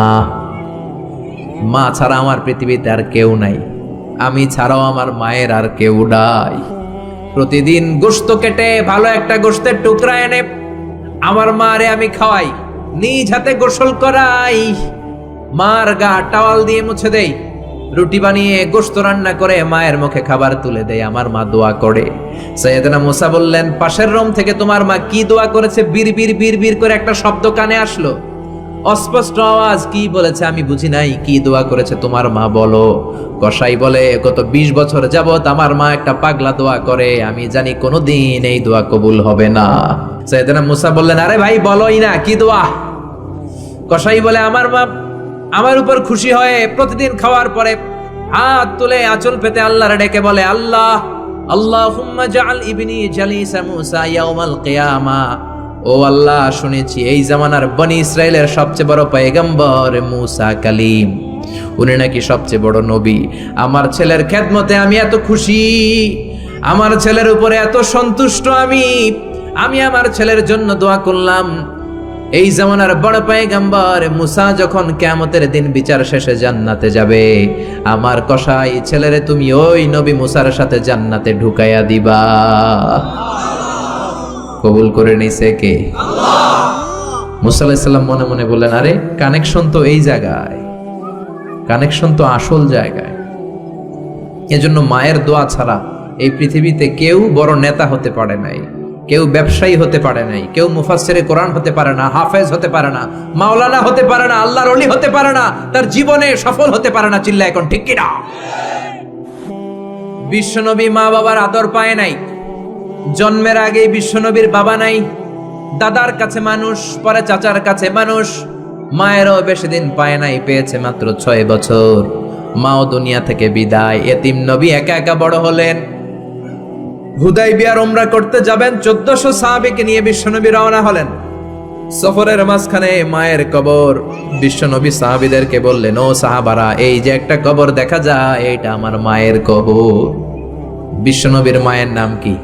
[SPEAKER 1] মা ছাড়া আমার পৃথিবীতে আর কেউ নাই, আমি ছাড়াও আমার মায়ের আর কেউ নাই। প্রতিদিন গোশত কেটে ভালো একটা গোশতের টুকরা এনে আমার মারে আমি খাওয়াই, নিজ হাতে গোসল করাই, মার গা টাওয়াল দিয়ে মুছে দেই, রুটি বানিয়ে গোশত রান্না করে মায়ের মুখে খাবার তুলে দেয়, আমার মা দোয়া করে। সাইয়েদনা মুসা বললেন, পাশের রুম থেকে তোমার মা কি দোয়া করেছে? বীর বীর বীর বীর করে একটা শব্দ কানে আসলো। অস্পষ্ট আওয়াজ, কি বলেছে আমি বুঝি নাই, কি দোয়া করেছে তোমার মা বলো। কসাই বলে, গত 20 বছর যাবত আমার মা একটা পাগলা দোয়া করে, আমি জানি কোনোদিন এই দোয়া কবুল হবে না। সাইয়েদনা মুসা বললেন, আরে ভাই বলোই না, কি দোয়া? কসাই বলে, আমার মা আমার উপর খুশি হয়ে প্রতিদিন খাওয়ার পরে হাত তুলে আঁচল পেতে আল্লাহর ডেকে বলে, আল্লাহ আল্লাহুম্মা জাআল ইবনি জালিসা মুসা ইয়াউমাল কিয়ামা। ও আল্লাহ, শুনেছি এই জামানার বনি ইসরাইলের সবচেয়ে বড় পয়গম্বর মুসা কালিম, উনি নাকি সবচেয়ে বড় নবী। আমার ছেলের খেদমতে আমি এত খুশি, আমার ছেলের উপরে এত সন্তুষ্ট আমি আমার ছেলের জন্য দোয়া করলাম। এই জামানার বড় পয়গম্বর মুসা যখন কিয়ামতের দিন বিচার শেষে জান্নাতে যাবে, আমার কসাই ছেলেরে তুমি ওই নবী মুসার সাথে জান্নাতে ঢুকাইয়া দিবা। কবুল করে নিছে কে? আল্লাহ। মুসা আলাইহিস সালাম মনে মনে বললেন, আরে কানেকশন তো এই জায়গায়, কানেকশন তো আসল জায়গায়। এজন্য মায়ের দোয়া ছাড়া এই পৃথিবীতে কেউ বড় নেতা হতে পারে নাই, কেউ ব্যবসায়ী হতে পারে নাই, কেউ মুফাসসিরে কোরআন হতে পারে না, হাফেজ হতে পারে না, মাওলানা হতে পারে না, আল্লাহর ওলি হতে পারে না, তার জীবনে সফল হতে পারে না। চিল্লা এখন ঠিক কি না? বিশ্বনবী মা বাবার আদর পায় নাই, জন্মের আগেই বিশ্বনবীর বাবা নাই, দাদার কাছে মানুষ, পরে চাচার কাছে মানুষ, মায়েরও বেশি দিন পায় নাই, পেয়েছে মাত্র 6 বছর। মাও দুনিয়া থেকে বিদায়, এতিম নবী একা একা বড় হলেন। হুদাইবিয়ার উমরা করতে যাবেন, 1400 সাহাবীকে নিয়ে বিশ্বনবী রওনা হলেন। সফরের মাঝখানে মায়ের কবর। বিশ্বনবী সাহাবীদেরকে বললেন, ও সাহাবারা, এই যে একটা কবর দেখা যায়, এটা আমার মায়ের কবর। বিশ্বনবীর মায়ের নাম কি?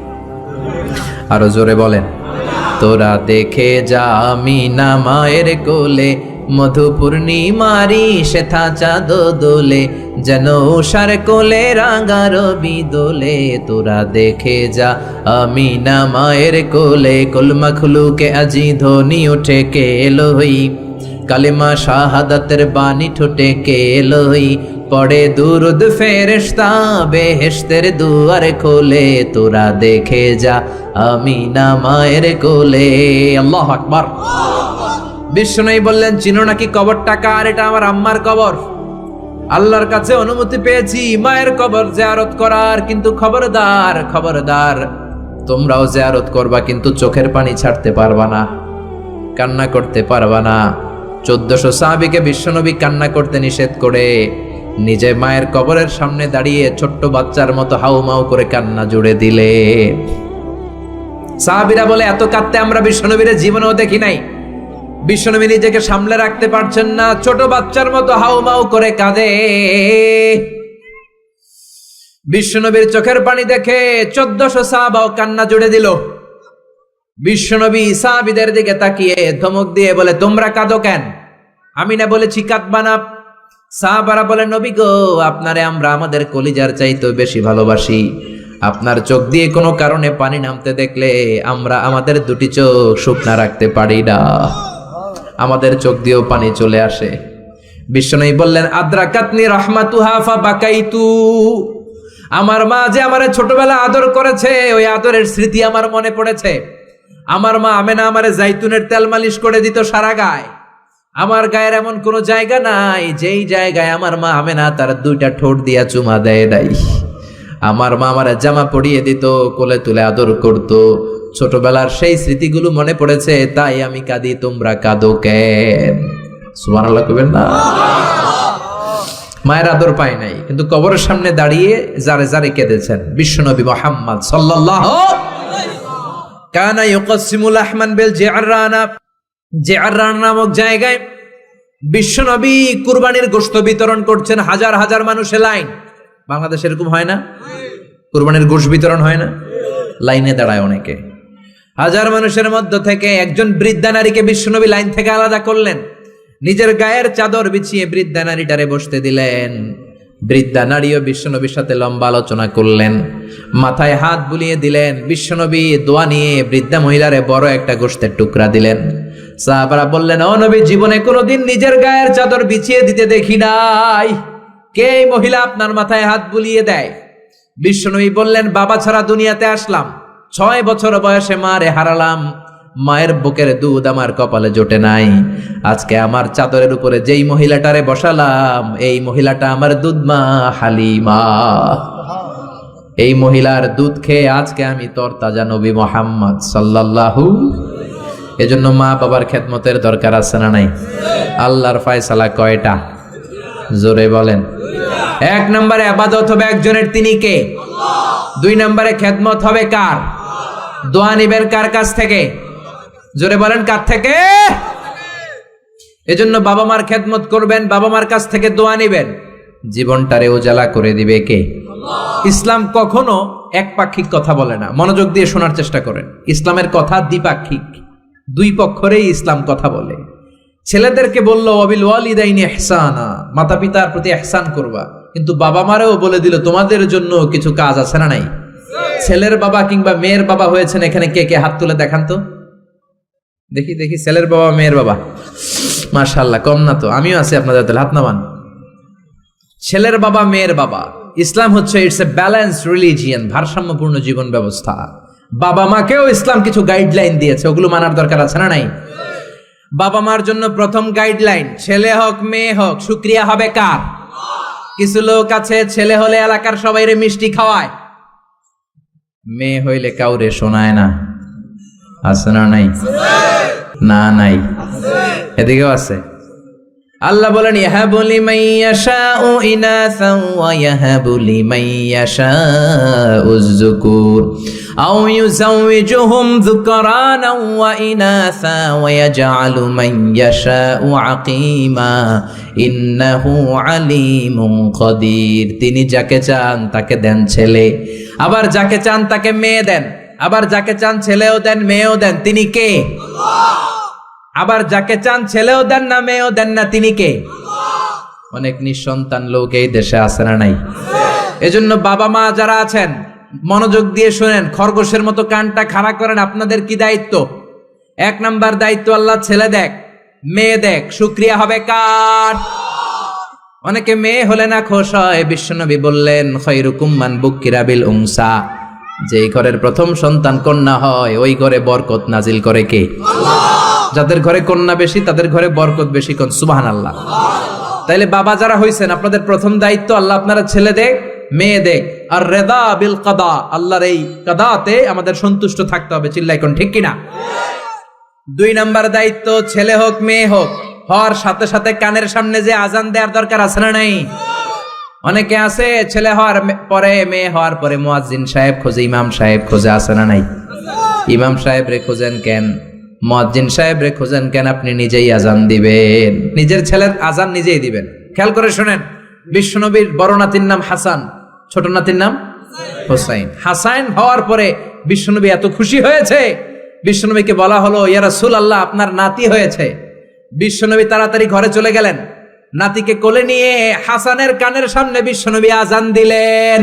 [SPEAKER 1] আরো জোরে বলেন। তোরা দেখে যা আমিনা মায়ের কোলে, মধু পূর্ণিমারি শেথা চাঁদ দোলে, যেন উষার কোলে রাঙা রবি দোলে। তোরা দেখে যা আমিনা মায়ের কোলে, কলমা খুলুকে আজি ধ্বনি ওঠে কে এলোই, কালিমা শাহাদাতের বাণী ঠোঁটে কে এলোই, পড়ে দুরুদ ফেরেশতা বেহেশতের দুয়ার খোলে। তোরা দেখে যা আমিনা মায়ের কোলে। আল্লাহু আকবার। বিশ্বনবী বললেন, চিনো নাকি কবরটা কার? এটা আমার আম্মার কবর। আল্লাহর কাছে অনুমতি পেয়েছি মায়ের কবর জিয়ারত করার, কিন্তু খবরদার খবরদার, তোমরাও জিয়ারত করবা, কিন্তু চোখের পানি ছাড়তে পারবা না, কান্না করতে পারবা না। 1400 সাহাবীকে বিশ্বনবী কান্না করতে নিষেধ করে নিজে মায়ের কবরের সামনে দাঁড়িয়ে ছোট্ট বাচ্চার মতো হাউমাউ করে কান্না জুড়ে দিলে। সাহাবীরা বলে, এত কাঁদতে আমরা বিশ্বনবীর জীবনেও দেখি নাই। বিশ্বনবী নিজেকে সামলে রাখতে পারছেন না, ছোট বাচ্চার মতো হাউমাউ করে কাঁদে। বিশ্বনবীর চোখের পানি দেখে 1400 সাহাবাও কান্না জুড়ে দিল। বিশ্বনবী সাহাবীদের দিকে তাকিয়ে ধমক দিয়ে বলে, তোমরা কাঁদো কেন? আমি না বলেছি কাঁদবা না? সাহাবারা বলে, নবী গো, আপনারে আমরা আমাদের কলিজার চাইতেও বেশি ভালোবাসি। আপনার চোখ দিয়ে কোনো কারণে পানি নামতে দেখলে আমরা আমাদের দুটি চোখ শুকনা রাখতে পারি না, আমাদের চোখ দিয়েও পানি চলে আসে। বিশ্বনবী বললেন, আদ্রাকাতনি রাহমাতুহা ফাবাকাইতু। আমার মা যে আমারে ছোটবেলা আদর করেছে, ওই আদরের স্মৃতি আমার মনে পড়েছে। আমার মা আমেনা আমারে জাইতুনের তেল মালিশ করে দিত সারা গায়ে। আমার গায়ের এমন কোনো জায়গা নাই যেই জায়গায় আমার মা আমেনা তার 2টা ঠোঁট দিয়া চুমা দেয় নাই। আমার মা আমারে জামা পরিয়ে দিত, কোলে তুলে আদর করত। ছোটবেলার সেই স্মৃতিগুলো মনে পড়েছে, তাই আমি কাঁদি। তোমরা কাঁদো কেন? সুবহানাল্লাহ কইবেন না? মায়ের আদর পায় নাই, কিন্তু কবরের সামনে দাঁড়িয়ে যারে যারে কেঁদেছেন বিশ্বনবী মুহাম্মদ সাল্লাল্লাহু কানা ইউকাসিমুল আহমান বিল জিআরানা। জিআরান নামক জায়গায় বিশ্বনবী কুরবানির গোশত বিতরণ করছেন, হাজার হাজার মানুষের লাইন। বাংলাদেশে এরকম হয় না? কুরবানির গোশত বিতরণ হয় না? লাইনে দাঁড়ায় অনেকে। হাজার মানুষের মধ্য থেকে একজন বৃদ্ধা নারীকে বিশ্বনবী লাইন থেকে আলাদা করলেন, নিজের গায়ের চাদর বিছিয়ে বৃদ্ধা নারীটারে বসতে দিলেন। বৃদ্ধা নারীও বিশ্বনবীর সাথে লম্বা আলোচনা করলেন, মাথায় হাত বুলিয়ে দিলেন। বিশ্বনবী দোয়া নিয়ে বৃদ্ধা মহিলারে বড় একটা গোশতের টুকরা দিলেন। সাহাবারা বললেন, ও নবী, জীবনে কোনোদিন নিজের গায়ের চাদর বিছিয়ে দিতে দেখি নাই, কে এই মহিলা আপনার মাথায় হাত বুলিয়ে দেয়? বিশ্বনবী বললেন, বাবা ছাড়া দুনিয়াতে আসলাম, 6 বছর বয়সে মারে হারালাম, মায়ের বুকের দুধ আমার কপালে জোটে নাই, আজকে আমার চাদরের উপরে যেই মহিলাটারে বসালাম এই মহিলাটা আমার দুধ মা হালিমা, এই মহিলার দুধ খেয়ে আজকে আমি তরতাজা নবী মুহাম্মদ সাল্লাল্লাহু। এজন্য মা বাবার খেদমতের দরকার আছে না নাই? আল্লাহর ফয়সালা কয়টা? জোরে বলেন। 1 নম্বরে ইবাদত হবে একজনের, তিনি কে? 2 নম্বরে খেদমত হবে কার? দোয়া নিবেন কার কাছ থেকে? জোরে বলেন, কার থেকে? এজন্য বাবা মার খেদমত করবেন, বাবা মার কাছ থেকে দোয়া নিবেন, জীবনটারে উজালা করে দিবে কে? ইসলাম কখনো একপাক্ষিক কথা বলে না, মনোযোগ দিয়ে শোনার চেষ্টা করেন। ইসলামের কথা দ্বিপাক্ষিক, দুই পক্ষরেই ইসলাম কথা বলে। ছেলেদেরকে বললো ওয়াবিল ওয়ালিদাইনি ইহসানা, মাতা পিতার প্রতি ইহসান করবা, কিন্তু বাবা মারেও বলে দিল তোমাদের জন্য কিছু কাজ আছে না নাই? ছেলের বাবা কিংবা মেয়ের বাবা হয়েছেন এখানে কে কে? হাত তুলে দেখান তো দেখি দেখি। ছেলের বাবা মেয়ের বাবা, মাশাআল্লাহ, কম না তো? আমিও আছি আপনাদের, তাহলে হাত নামান। ছেলের বাবা মেয়ের বাবা, ইসলাম হচ্ছে ইটস এ ব্যালেন্সড রিলিজিয়ান, ভারসাম্যপূর্ণ জীবন ব্যবস্থা। বাবা মাকেও ইসলাম কিছু গাইডলাইন দিয়েছে, ওগুলো মানার দরকার আছে না নাই? বাবা মার জন্য প্রথম গাইডলাইন, ছেলে হোক মেয়ে হোক শুকরিয়া হবে কার? কিছু লোক আছে ছেলে হলে এলাকার সবাইরে মিষ্টি খাওয়ায়, মেয়ে হইলে কাউরে শোনায় না। আছে না নাই? না নাই, এদিকেও আছে। আল্লাহ বলেন ইয়াহাবু লিমান ইয়াশাউ ইনাসান ওয়া ইয়াহাবু লিমান ইয়াশাউ যুকুর আও ইউযাওয়িজুহুম যুকরানা ওয়া ইনাসা ওয়া ইয়াজআলু মান ইয়াশাউ আকীমা ইন্নাহু আলীমুন কাদির। তিনি যাকে চান তাকে দেন ছেলে, আবার যাকে চান তাকে মেয়ে দেন, আবার যাকে চান ছেলেও দেন মেয়েও দেন। তিনি কে? আল্লাহ। আবার যাকে চান ছেলেও দেন না মেয়েও দেন না, তিনি কে? অনেক নিঃসন্তান লোক এই দেশে আছে না নাই? এজন্য বাবা মা যারা আছেন মনোযোগ দিয়ে শুনেন, খরগোশের মতো কানটা খাড়া করেন। আপনাদের কি দায়িত্ব? 1 নাম্বার দায়িত্ব, আল্লাহ ছেলে দেখ মেয়ে দেখ, শুকরিয়া হবে কার? অনেকে মেয়ে হলে না খুশ হয়। বিশ্বনবী বললেন খায়রুকুম মান বুকিরা বিল উনসা, যেই ঘরের প্রথম সন্তান কন্যা হয় ওই ঘরে বরকত নাজিল করে কে? আল্লাহ। যাদের ঘরে কন্যা বেশি তাদের ঘরে বরকত বেশি, কোন সুবহানাল্লাহ। তাইলে বাবা যারা হইছেন আপনাদের প্রথম দায়িত্ব আল্লাহ আপনারা ছেলে দেখ মেয়ে দেখ, আর রেদা বিল কাদা, আল্লাহর এই কাদাতে আমাদের সন্তুষ্ট থাকতে হবে। চিল্লাই কোন ঠিক কিনা? 2 নাম্বার দায়িত্ব, ছেলে হোক মেয়ে হোক হওয়ার সাথে সাথে কানের সামনে যে আজান দেওয়ার দরকার আছে না নাই? অনেকে আছে ছেলে হওয়ার পরে মেয়ে হওয়ার পরে মুয়াজ্জিন সাহেব খোঁজে, ইমাম সাহেব খোঁজে, আছে না নাই? ইমাম সাহেব রে খোঁজেন কেন? মুয়াজ্জিন সাহেব রে খোঁজেন কেন? আপনি নিজেই আজান দিবেন, নিজের ছেলের আজান নিজেই দিবেন। খেয়াল করে শোনেন, বিশ্বনবীর বড় নাতির নাম হাসান, ছোট নাতির নাম হোসাইন। হাসান হওয়ার পরে বিশ্বনবী এত খুশি হয়েছে, বিশ্বনবীকে বলা হলো ইয়া রাসূলুল্লাহ আপনার নাতি হয়েছে। বিশ্বনবী তাড়াতাড়ি ঘরে চলে গেলেন, নাতিকে কোলে নিয়ে হাসানের কানের সামনে বিশ্বনবী আজান দিলেন।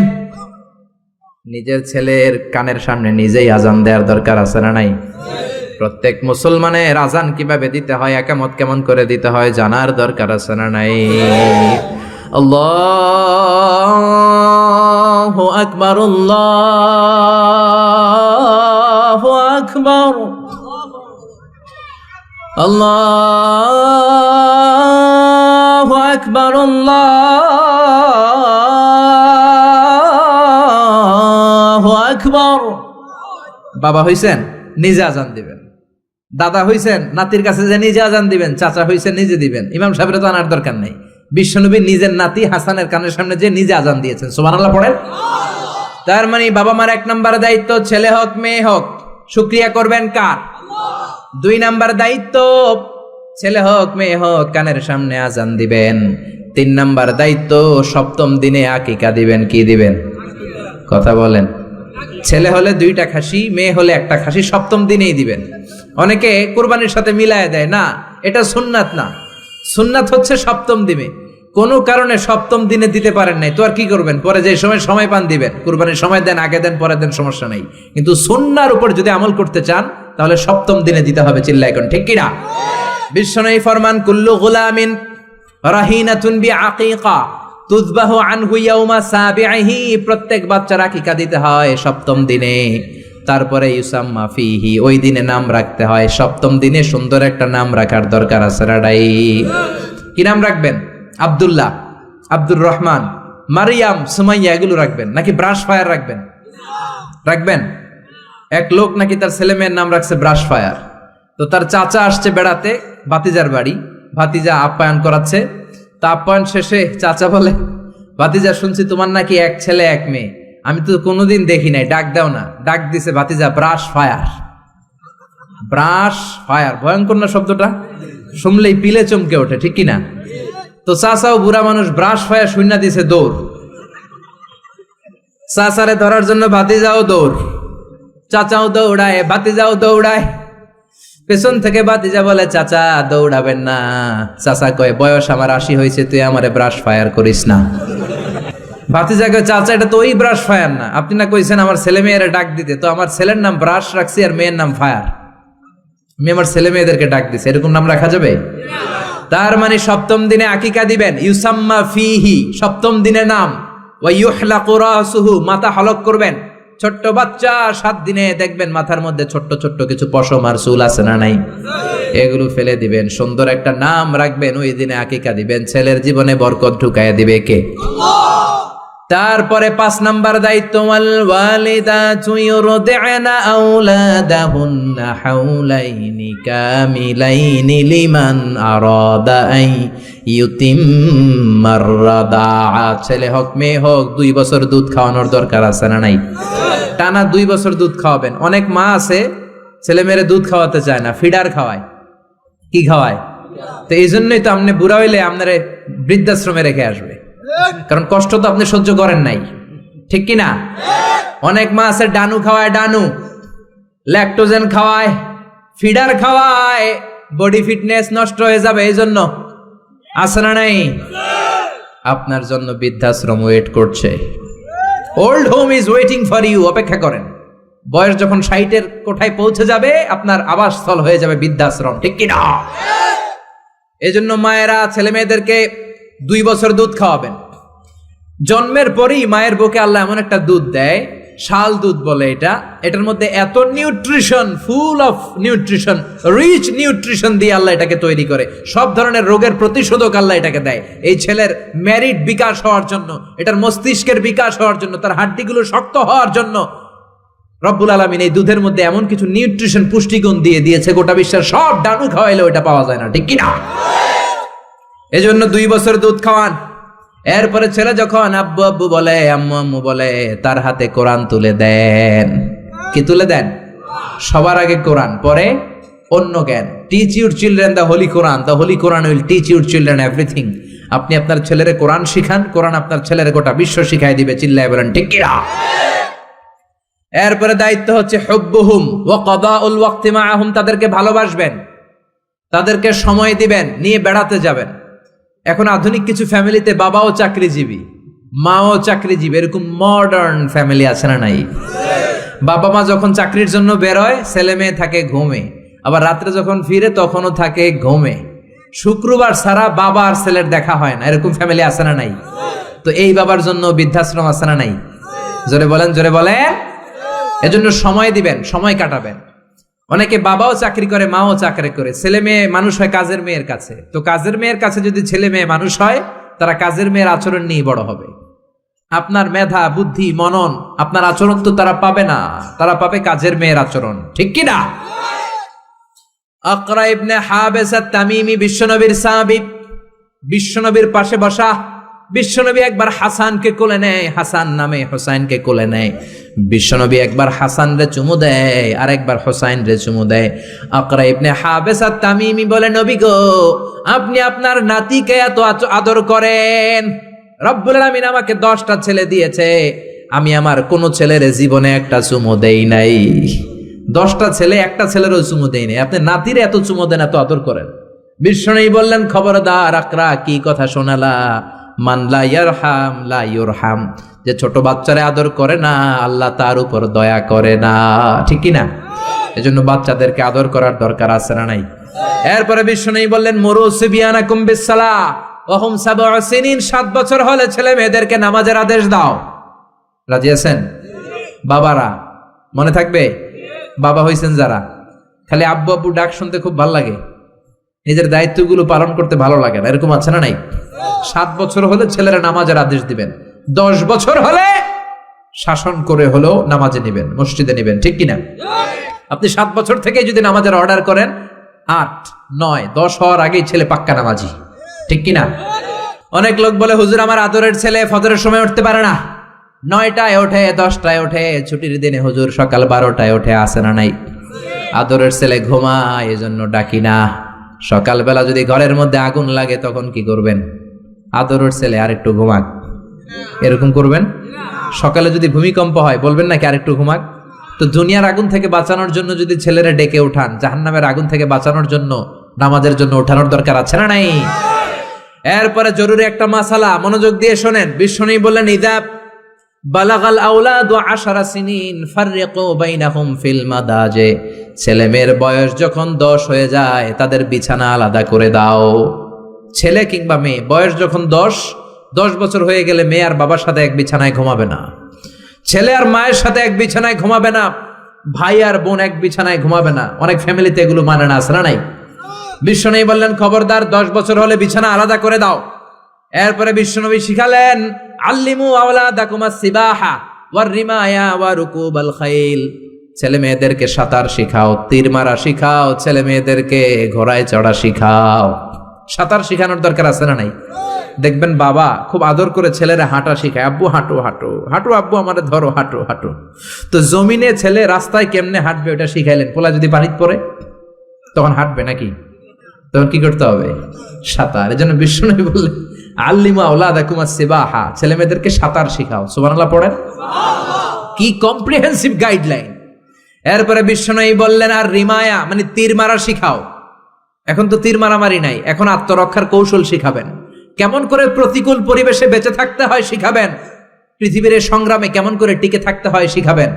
[SPEAKER 1] নিজের ছেলের কানের সামনে নিজেই আজান দেওয়ার দরকার আছে না নাই? প্রত্যেক মুসলমানের আজান কিভাবে দিতে হয়, একামত কেমন করে দিতে হয় জানার দরকার আছে না নাই? আল্লাহু আকবার, আল্লাহু আকবার, আল্লাহু আকবার, আল্লাহু আকবার। বাবা হইছেন নিজে আজান দিবেন, দাদা হইছেন নাতির কাছে যে নিজে আজান দিবেন, চাচা হইছেন নিজে দিবেন, ইমাম সাহেবের তো আনার দরকার নেই। বিশ্বনবী নিজের নাতি হাসানের কানের সামনে যে নিজে আজান দিয়েছেন, সুবহানাল্লাহ পড়েন। তার মানে বাবা মার 1 নাম্বার দায়িত্ব, ছেলে হোক মেয়ে হোক শুকরিয়া করবেন কার? আল্লাহ। 2 নাম্বার দায়িত্ব, ছেলে হোক মেয়ে হোক কানের সামনে আজান দিবেন। 3 নাম্বার দায়িত্ব, সপ্তম দিনে আকিকা দিবেন। কি দিবেন? কথা বলেন। ছেলে হলে 2টা খাসি, মেয়ে হলে 1টা খাসি, সপ্তম দিনেই দিবেন। অনেকে কুরবানির সাথে মিলায় দেয়, না এটা সুন্নাত না। সুন্নাত হচ্ছে সপ্তম দিনে। কোনো কারণে সপ্তম দিনে দিতে পারেন নাই তো আর কি করবেন? পরে যে সময় পান দিবেন। কুরবানির সময় দেন, আগে দেন, পরে দেন, সমস্যা নাই। কিন্তু সুন্নাহর উপর যদি আমল করতে চান তাহলে সপ্তম দিনে দিতে হবে। চিল্লায় কোন ঠিক কিনা? বিশ্বনবী ফরমান কুল্লু গুলামিন রাহিনাতুন বিআকিকা তুযবাহু আনহু ইয়াউমা সাবিহি, প্রত্যেক বাচ্চার আকিকা দিতে হয় সপ্তম দিনে। তারপরে ইউসাম্মা ফিহি, ওই দিনে নাম রাখতে হয়। সপ্তম দিনে সুন্দর একটা নাম রাখার দরকার আছে রাডাই। কি নাম রাখবেন? আব্দুল্লাহ, আব্দুর রহমান, মারিয়াম, সুমাইয়া এগুলো রাখবেন নাকি ব্রাশ ফায়ার রাখবেন? রাখবেন। এক লোক নাকি তার ছেলে মেয়ের নাম রাখছে ব্রাশ ফায়ার। তো তার চাচা আসছে বেড়াতে ভাতিজার বাড়ি, ভাতিজা আপ্যায়ন করাচ্ছে। তা আপ্যায়ন শেষে চাচা বলে, ভাতিজা শুনছি তোমার নাকি এক ছেলে এক মেয়ে, আমি তো কোনোদিন দেখি নাই, ডাক দাও না। ডাক দিছে ভাতিজা ব্রাশ ফায়ার। ব্রাশ ফায়ার, ভয়ঙ্কর না শব্দটা? শুনলেই পিলে চমকে ওঠে, ঠিক কিনা? তো চাচাও বুড়া মানুষ, ব্রাশ ফায়ার শূন্য দিছে দৌড়। চাচারে ধরার জন্য ভাতিজাও দৌড়, চাচাও দৌড়ায়, ভাতিজাও দৌড়ায়। পেছন থেকে ভাতিজা বলে, চাচা দৌড়াবেন না। চাচা কয়, বয়স আমার 80 হয়েছে, তুই আমারে ব্রাশ ফায়ার করিস না। ভাতিজা কয়, চাচা এটা তো ওই ব্রাশ ফায়ার না, আপনি না কইছেন আমার ছেলে মেয়েরা ডাক দিতে, তো আমার ছেলের নাম ব্রাশ রাখছি আর মেয়ের নাম ফায়ার, আমি আমার ছেলে মেয়েদেরকে ডাক দিছি, এরকম নাম রাখা যাবে? তার মানে সপ্তম দিনে আকিকা দিবেন, ইউসাম্মা ফিহি, সপ্তম দিনে নাম। ওয়া ইউহলাকু রাসুহু, মাথা হলক করবেন। ছোট্ট বাচ্চা 7 দিনে দেখবেন মাথার মধ্যে ছোট্ট ছোট্ট কিছু পশম আর চুল আছে না নাই, এগুলো ফেলে দিবেন, সুন্দর একটা নাম রাখবেন, ওই দিনে আকিকা দিবেন। ছেলের জীবনে বরকত ঢুকাইয়া দিবে কে? তারপরে 5 নাম্বার দায়িত্ব, ওয়াল ওয়ালিদাতু ইউরদি'না আওলাদাহুন্না হাওলাইনি কামিলাইনি লিমান আরাদা আই ইউতিম্মার রাদাআ। ছেলে হোক মেয়ে হোক 2 বছর দুধ খাওয়ানোর দরকার আছে না নাই? টানা 2 বছর দুধ খাওয়াবেন। অনেক মা আছে ছেলে মেয়েরে দুধ খাওয়াতে চায় না, ফিডার খাওয়ায়। কি খাওয়ায়? তো এই জন্যই তো আপনি বুড়া হইলে আপনারে বৃদ্ধাশ্রমে রেখে আসবে, কারণ কষ্ট তো আপনি সহ্য করেন নাই, ঠিক কিনা? অনেক মা আছে ডানু খাওয়ায়, ডানু ল্যাকটোজেন খাওয়ায়, ফিডার খাওয়ায়, বডি ফিটনেস নষ্ট হয়ে যাবে, এই জন্য আছে না নাই? আপনার জন্য বৃদ্ধাশ্রম ওয়েট করছে, old home is waiting for you. অপেক্ষা করেন, বয়স যখন 60-এর কোঠায় পৌঁছে যাবে আপনার আবাসস্থল হয়ে যাবে বৃদ্ধাশ্রম, ঠিক কিনা? এই জন্য মায়েরা ছেলে মেয়েদেরকে 2 বছর দুধ খাওয়াবেন। জন্মের পরেই মায়ের বুকে আল্লাহ এমন একটা দুধ দেয়, শাল দুধ বলে এটা, এটার মধ্যে এত nutrition, full of nutrition, rich nutrition দিয়ে আল্লাহ এটাকে তৈরি করে। সব ধরনের রোগের প্রতিষেধক আল্লাহ এটাকে দেয় এই ছেলের মেরিট বিকাশ হওয়ার জন্য, এটার মস্তিষ্কের বিকাশ হওয়ার জন্য, তার হাড্ডিগুলো শক্ত হওয়ার জন্য। রব্বুল আলামিন এই দুধের মধ্যে এমন কিছু নিউট্রিশন, পুষ্টিগুণ দিয়ে দিয়েছে, গোটা বিশ্বের সব ডানু খাওয়াইলেও এটা পাওয়া যায় না, ঠিক কিনা? এজন্য 2 বছর দুধ খাওয়ান। এরপরে ছেলে যখন আব্বু আব্বু বলে, আম্মু আম্মু বলে, তার হাতে কোরআন তুলে দেন। কি তুলে দেন? সবার আগে কোরআন, পরে অন্য জ্ঞান। Teach your children the Holi Quran, the Holi Quran will teach your children everything. আপনি আপনার ছেলেরে কোরআন শিখান, কোরআন আপনার ছেলেরে গোটা বিশ্ব শিখাই দিবে, চিল্লায় বলেন ঠিক কিনা? এরপরে দায়িত্ব হচ্ছে হুব্বুহুম ওয়া কাদাউল ওয়াক্তি মাআহুম, তাদেরকে ভালোবাসবেন, তাদেরকে সময় দিবেন, নিয়ে বেড়াতে যাবেন। এখন আধুনিক কিছু ফ্যামিলিতে বাবাও চাকরিজীবী, মাও চাকরিজীবী, এরকম মডার্ন ফ্যামিলি আছে না নাই? বাবা মা যখন চাকরির জন্য বেরোয় ছেলে মেয়ে থাকে ঘুমে, আবার রাত্রে যখন ফিরে তখনও থাকে ঘুমে। শুক্রবার ছাড়া বাবা আর ছেলের দেখা হয় না, এরকম ফ্যামিলি আছে না নাই? তো এই বাবার জন্য বৃদ্ধাশ্রম আছে না নাই? জোরে বলেন, জোরে বলেন। এজন্য সময় দিবেন, সময় কাটাবেন। অনেকে বাবাও চাকরি করে, মাও চাকরি করে, ছেলে মেয়ে মানুষ হয় কাজের মেয়ের কাছে। তো কাজের মেয়ের কাছে যদি ছেলে মেয়ে মানুষ হয়, তারা কাজের মেয়ের আচরণ নিয়ে বড় হবে। আপনার মেধা, বুদ্ধি, মনন, আপনার আচরণ তো তারা পাবে না, তারা পাবে কাজের মেয়ের আচরণ, ঠিক কি না? আকরা ইবনে হাবেস আত-তামিমি বিশ্বনবীর সাহাবী, বিশ্বনবীর পাশে বসা। বিশ্বনবী একবার হাসানকে কোলে নেয়, হাসান নামে হোসাইনকে কোলে নেয়। বিশ্বনবী একবার হাসান রে চুমু দেয়, আর একবার হোসাইন রে চুমু দেয়। আকরা ইবনে হাবেস আত-তামিমি বলে, নবী গো, আপনি আপনার নাতিকে এত আদর করেন। রব্বুল আলামিন আমাকে 10টা ছেলে দিয়েছে, আমি আমার কোন ছেলের জীবনে একটা চুমু দেই নাই। 10টা ছেলে, একটা ছেলেরও চুমু দেই নাই, আপনি নাতিরে এত চুমু দেন, এত আদর করেন। বিশ্বনবী বললেন, খবরদার আকরা, কি কথা শোনালা? মান লা ইয়ারহাম লা ইউরহাম, যে ছোট বাচ্চারে আদর করে না, আল্লাহ তার উপর দয়া করে না, ঠিক কি না? এজন্য বাচ্চাদেরকে আদর করার দরকার আছে না নাই? এরপরে বিশ্বনবী বললেন, মুরু সিবিয়ানাকুম বিসসালাহ ওয়া হুম 7 সিনিন, 7 বছর হলে ছেলে মেয়েদেরকে নামাজের আদেশ দাও। রাজি আছেন বাবারা? মনে থাকবে? বাবা হইছেন যারা, খালি আব্বু আব্বু ডাক শুনতে খুব ভালো লাগে, নিজের দায়িত্বগুলো পালন করতে ভালো লাগে না, এরকম আছে না নাই? 7 বছর হলে ছেলেরা নামাজের আদেশ দিবেন, 10 বছর হলে শাসন করে হলেও নামাজে নিবেন, মসজিদে নিবেন, ঠিক কিনা? আপনি 7 বছর থেকে যদি নামাজের অর্ডার করেন, 8, 9, 10 হওয়ার আগেই ছেলে পাক্কা নামাজি, ঠিক কিনা? অনেক লোক বলে, হুজুর আমার আদরের ছেলে ফজরের সময় উঠতে পারে না, 9টায় ওঠে, 10টায় ওঠে, ছুটির দিনে হুজুর সকাল 12টায় ওঠে, আসে না নাই? আদরের ছেলে ঘুমায়, এজন্য ডাকি না। সকালবেলা যদি ঘরের মধ্যে আগুন লাগে তখন কি করবেন? আদরের ছেলে আর একটু ঘুমাক, এরকম করবেন? সকালে যদি ভূমিকম্প হয় বলবেন নাকি আর একটু ঘুমাক? তো দুনিয়ার আগুন থেকে বাঁচানোর জন্য যদি ছেলেরা ডেকে উঠান, জাহান্নামের আগুন থেকে বাঁচানোর জন্য নামাজের জন্য উঠানোর দরকার আছে না নাই? এরপরে জরুরি একটা মাসালা, মনোযোগ দিয়ে শোনেন। বিশ্বনবী বললেন, ইযা বালাগাল আওলাদু 10 সিনিন ফাররিকু বাইনাহুম ফিল মাদাজি, ছেলে মেয়ের বয়স যখন 10 হয়ে যায় তাদের বিছানা আলাদা করে দাও। ছেলে কিংবা মেয়ে বয়স যখন 10 বছর হয়ে গেলে মেয়ে আর বাবার সাথে এক বিছানায় ঘুমাবে না, ছেলে আর মায়ের সাথে এক বিছানায় ঘুমাবে না, ভাই আর বোন এক বিছানায় ঘুমাবে না। অনেক ফ্যামিলিতে এগুলো মানে না, আসলে নাই? বিশ্বনবী বললেন, খবরদার 10 বছর হলে বিছানা আলাদা করে দাও। এরপরে বিশ্বনবী শিখালেন, আল্লিমু আওলাদাকুমাস সিবাহা ওয়ার রিমায়া ওয়া রুকুবাল খাইল, ছেলে মেয়েদেরকে সাঁতার শিখাও, তীর মারা শিখাও, ছেলে মেয়েদেরকে ঘোড়ায় চড়া শিখাও। সাঁতার শিখানোর দরকার আছে না নাই? দেখবেন বাবা খুব আদর করে ছেলেরা হাঁটা শিখায়, আব্বু হাঁটো হাঁটো হাঁটো, আব্বু আমারে ধরো, হাঁটো হাঁটো। তো জমিনে ছেলে রাস্তায় কেমনে হাঁটবে ওটা শিখাইলেন, পোলা যদি পানিতে পড়ে তখন হাঁটবে নাকি? তখন কি করতে হবে? সাঁতার। এজন্য বিশ্বনবী বললেন, আল্লিমু আওলাদাকুমাস সিবাহা, ছেলে মেয়েদেরকে সাঁতার শিখাও। সুবহানাল্লাহ পড়েন। কি কম্প্রিহেন্সিভ গাইডলাইন। এরপরে বিশ্বনবী বললেন, আর রিমায়া মানে তীর মারা শিখাও। এখন তো তীর মারামারি নাই, এখন আত্মরক্ষার কৌশল শিখাবেন, কেমন করে প্রতিকূল পরিবেশে বেঁচে থাকতে হয় শিখাবেন, পৃথিবীর সংগ্রামে কেমন করে টিকে থাকতে হয় শিখাবেন।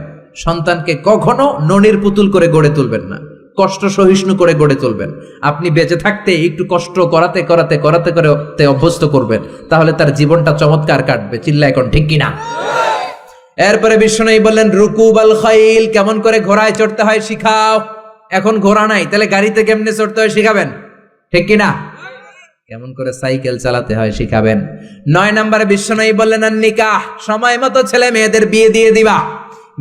[SPEAKER 1] সন্তানকে কখনো ননির পুতুল করে গড়ে তুলবেন না, কষ্ট সহিষ্ণু করে গড়ে তুলবেন। আপনি বেঁচে থাকতে একটু কষ্ট করাতে করাতে করাতে করে অভ্যস্ত করবেন, তাহলে তার জীবনটা চমৎকার কাটবে। চিল্লা এখন ঠিক কিনা? এরপরে বিশ্বনবী বললেন, রুকুবাল খাইল, কেমন করে ঘোড়ায় চড়তে হয় শিখাও। এখন ঘোড়া নাই, তাহলে গাড়িতে কেমনে চড়তে হয় শিখাবেন, ঠিক কিনা? কেমন করে সাইকেল চালাতে হয় শিখাবেন। 9 নম্বরে বিশ্বনবী বললেন, আর নিকাহ, সময় মতো ছেলে মেয়েদের বিয়ে দিয়ে দিবা।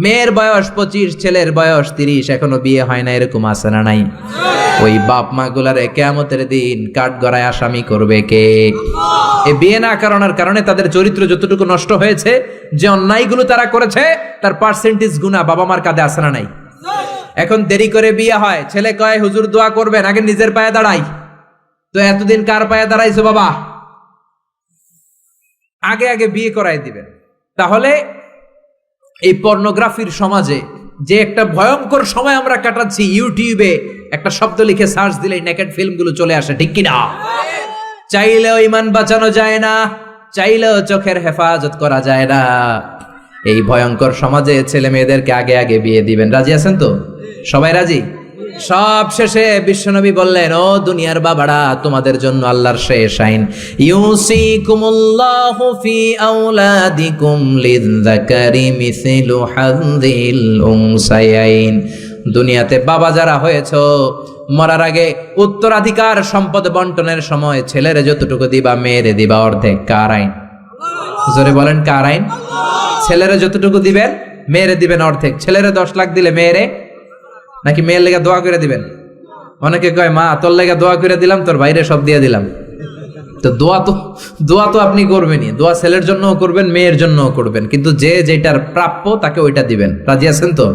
[SPEAKER 1] মেয়ের বয়স 25, ছেলের বয়স 30, এখনো বিয়ে হয় না, এরকম আছে না নাই? ওই বাপ মা গুলারে কিয়ামতের দিন কাঠগড়ায় আসামি করবে কে? এই বিয়ে না করানোর কারণে তাদের চরিত্র যতটুকু নষ্ট হয়েছে, যে অন্যায়গুলো তারা করেছে তার পার্সেন্টেজ গুনাহ বাবা মার কাঁধে আছে না নাই? এখন দেরি করে বিয়ে হয়, ছেলে কয় হুজুর দোয়া করবেন, আগে নিজের পায়ে দাঁড়াই। তো এতদিন কার পায়ে দাঁড়াইছো বাবা? আগে আগে বিয়ে করাই দিবেন। তাহলে এই পর্নোগ্রাফির সমাজে যে একটা ভয়ঙ্কর সময় আমরা কাটাচ্ছি, ইউটিউবে একটা শব্দ লিখে সার্চ দিলেই নেকেড ফিল্মগুলো চলে আসে, ঠিক কিনা? চাইলেও ইমান বাঁচানো যায় না, চাইলেও চোখের হেফাজত করা যায় না। এই ভয়ঙ্কর সমাজে ছেলে মেয়েদেরকে আগে আগে বিয়ে দিবেন। রাজি আছেন তো? সবাই রাজি? সব শেষে বিশ্বনবী বললেন, ও দুনিয়ার বাবারা, তোমাদের জন্য আল্লাহর শেষ আইন, ইউসিকুমুল্লাহু ফি আওলাদিকুম লিযযাকারি মিসলু হাযিল উনসায়াইন। দুনিয়াতে বাবা যারা হয়েছো, মরার আগে উত্তরাধিকার সম্পদ বন্টনের সময় ছেলেরে যতটুকু দিবা, মেয়েরে দিবা অর্ধেক। কার আইন? জোরে বলেন, কার আইন? ছেলেরে যতটুকু দিবেন, মেয়েরে দিবেন অর্ধেক। ছেলেরে 10 লাখ দিলে মেয়েরে, নাকি মেয়ের লেগে দোয়া করে দিবেন? অনেকে কয়, মা তোর লেগে দোয়া করে দিলাম, তোর বাইরে সব দিয়ে দিলাম। তো দোয়া তো আপনি করবেনই, দোয়া ছেলের জন্যও করবেন, মেয়ের জন্যও করবেন, কিন্তু যে যেটার প্রাপ্য তাকে ওইটা দিবেন। রাজি আছেন তো?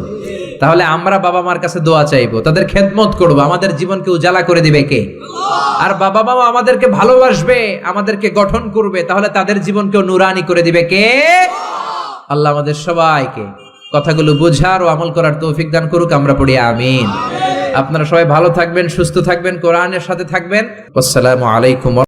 [SPEAKER 1] তাহলে আমরা বাবা মার কাছে দোয়া চাইবো, তাদের খেদমত করবো। আমাদের জীবনকে উজালা করে দিবে কে? আর বাবা মা আমাদেরকে ভালোবাসবে, আমাদেরকে গঠন করবে, তাহলে তাদের জীবনকেও নুরানি করে দিবে কে? আল্লাহ আমাদের সবাইকে কথাগুলো বোঝার ও আমল করার তৌফিক দান করুক। আমরা পড়ি আমিন। আপনারা সবাই ভালো থাকবেন, সুস্থ থাকবেন, কোরআনের সাথে থাকবেন। আসসালামু আলাইকুম।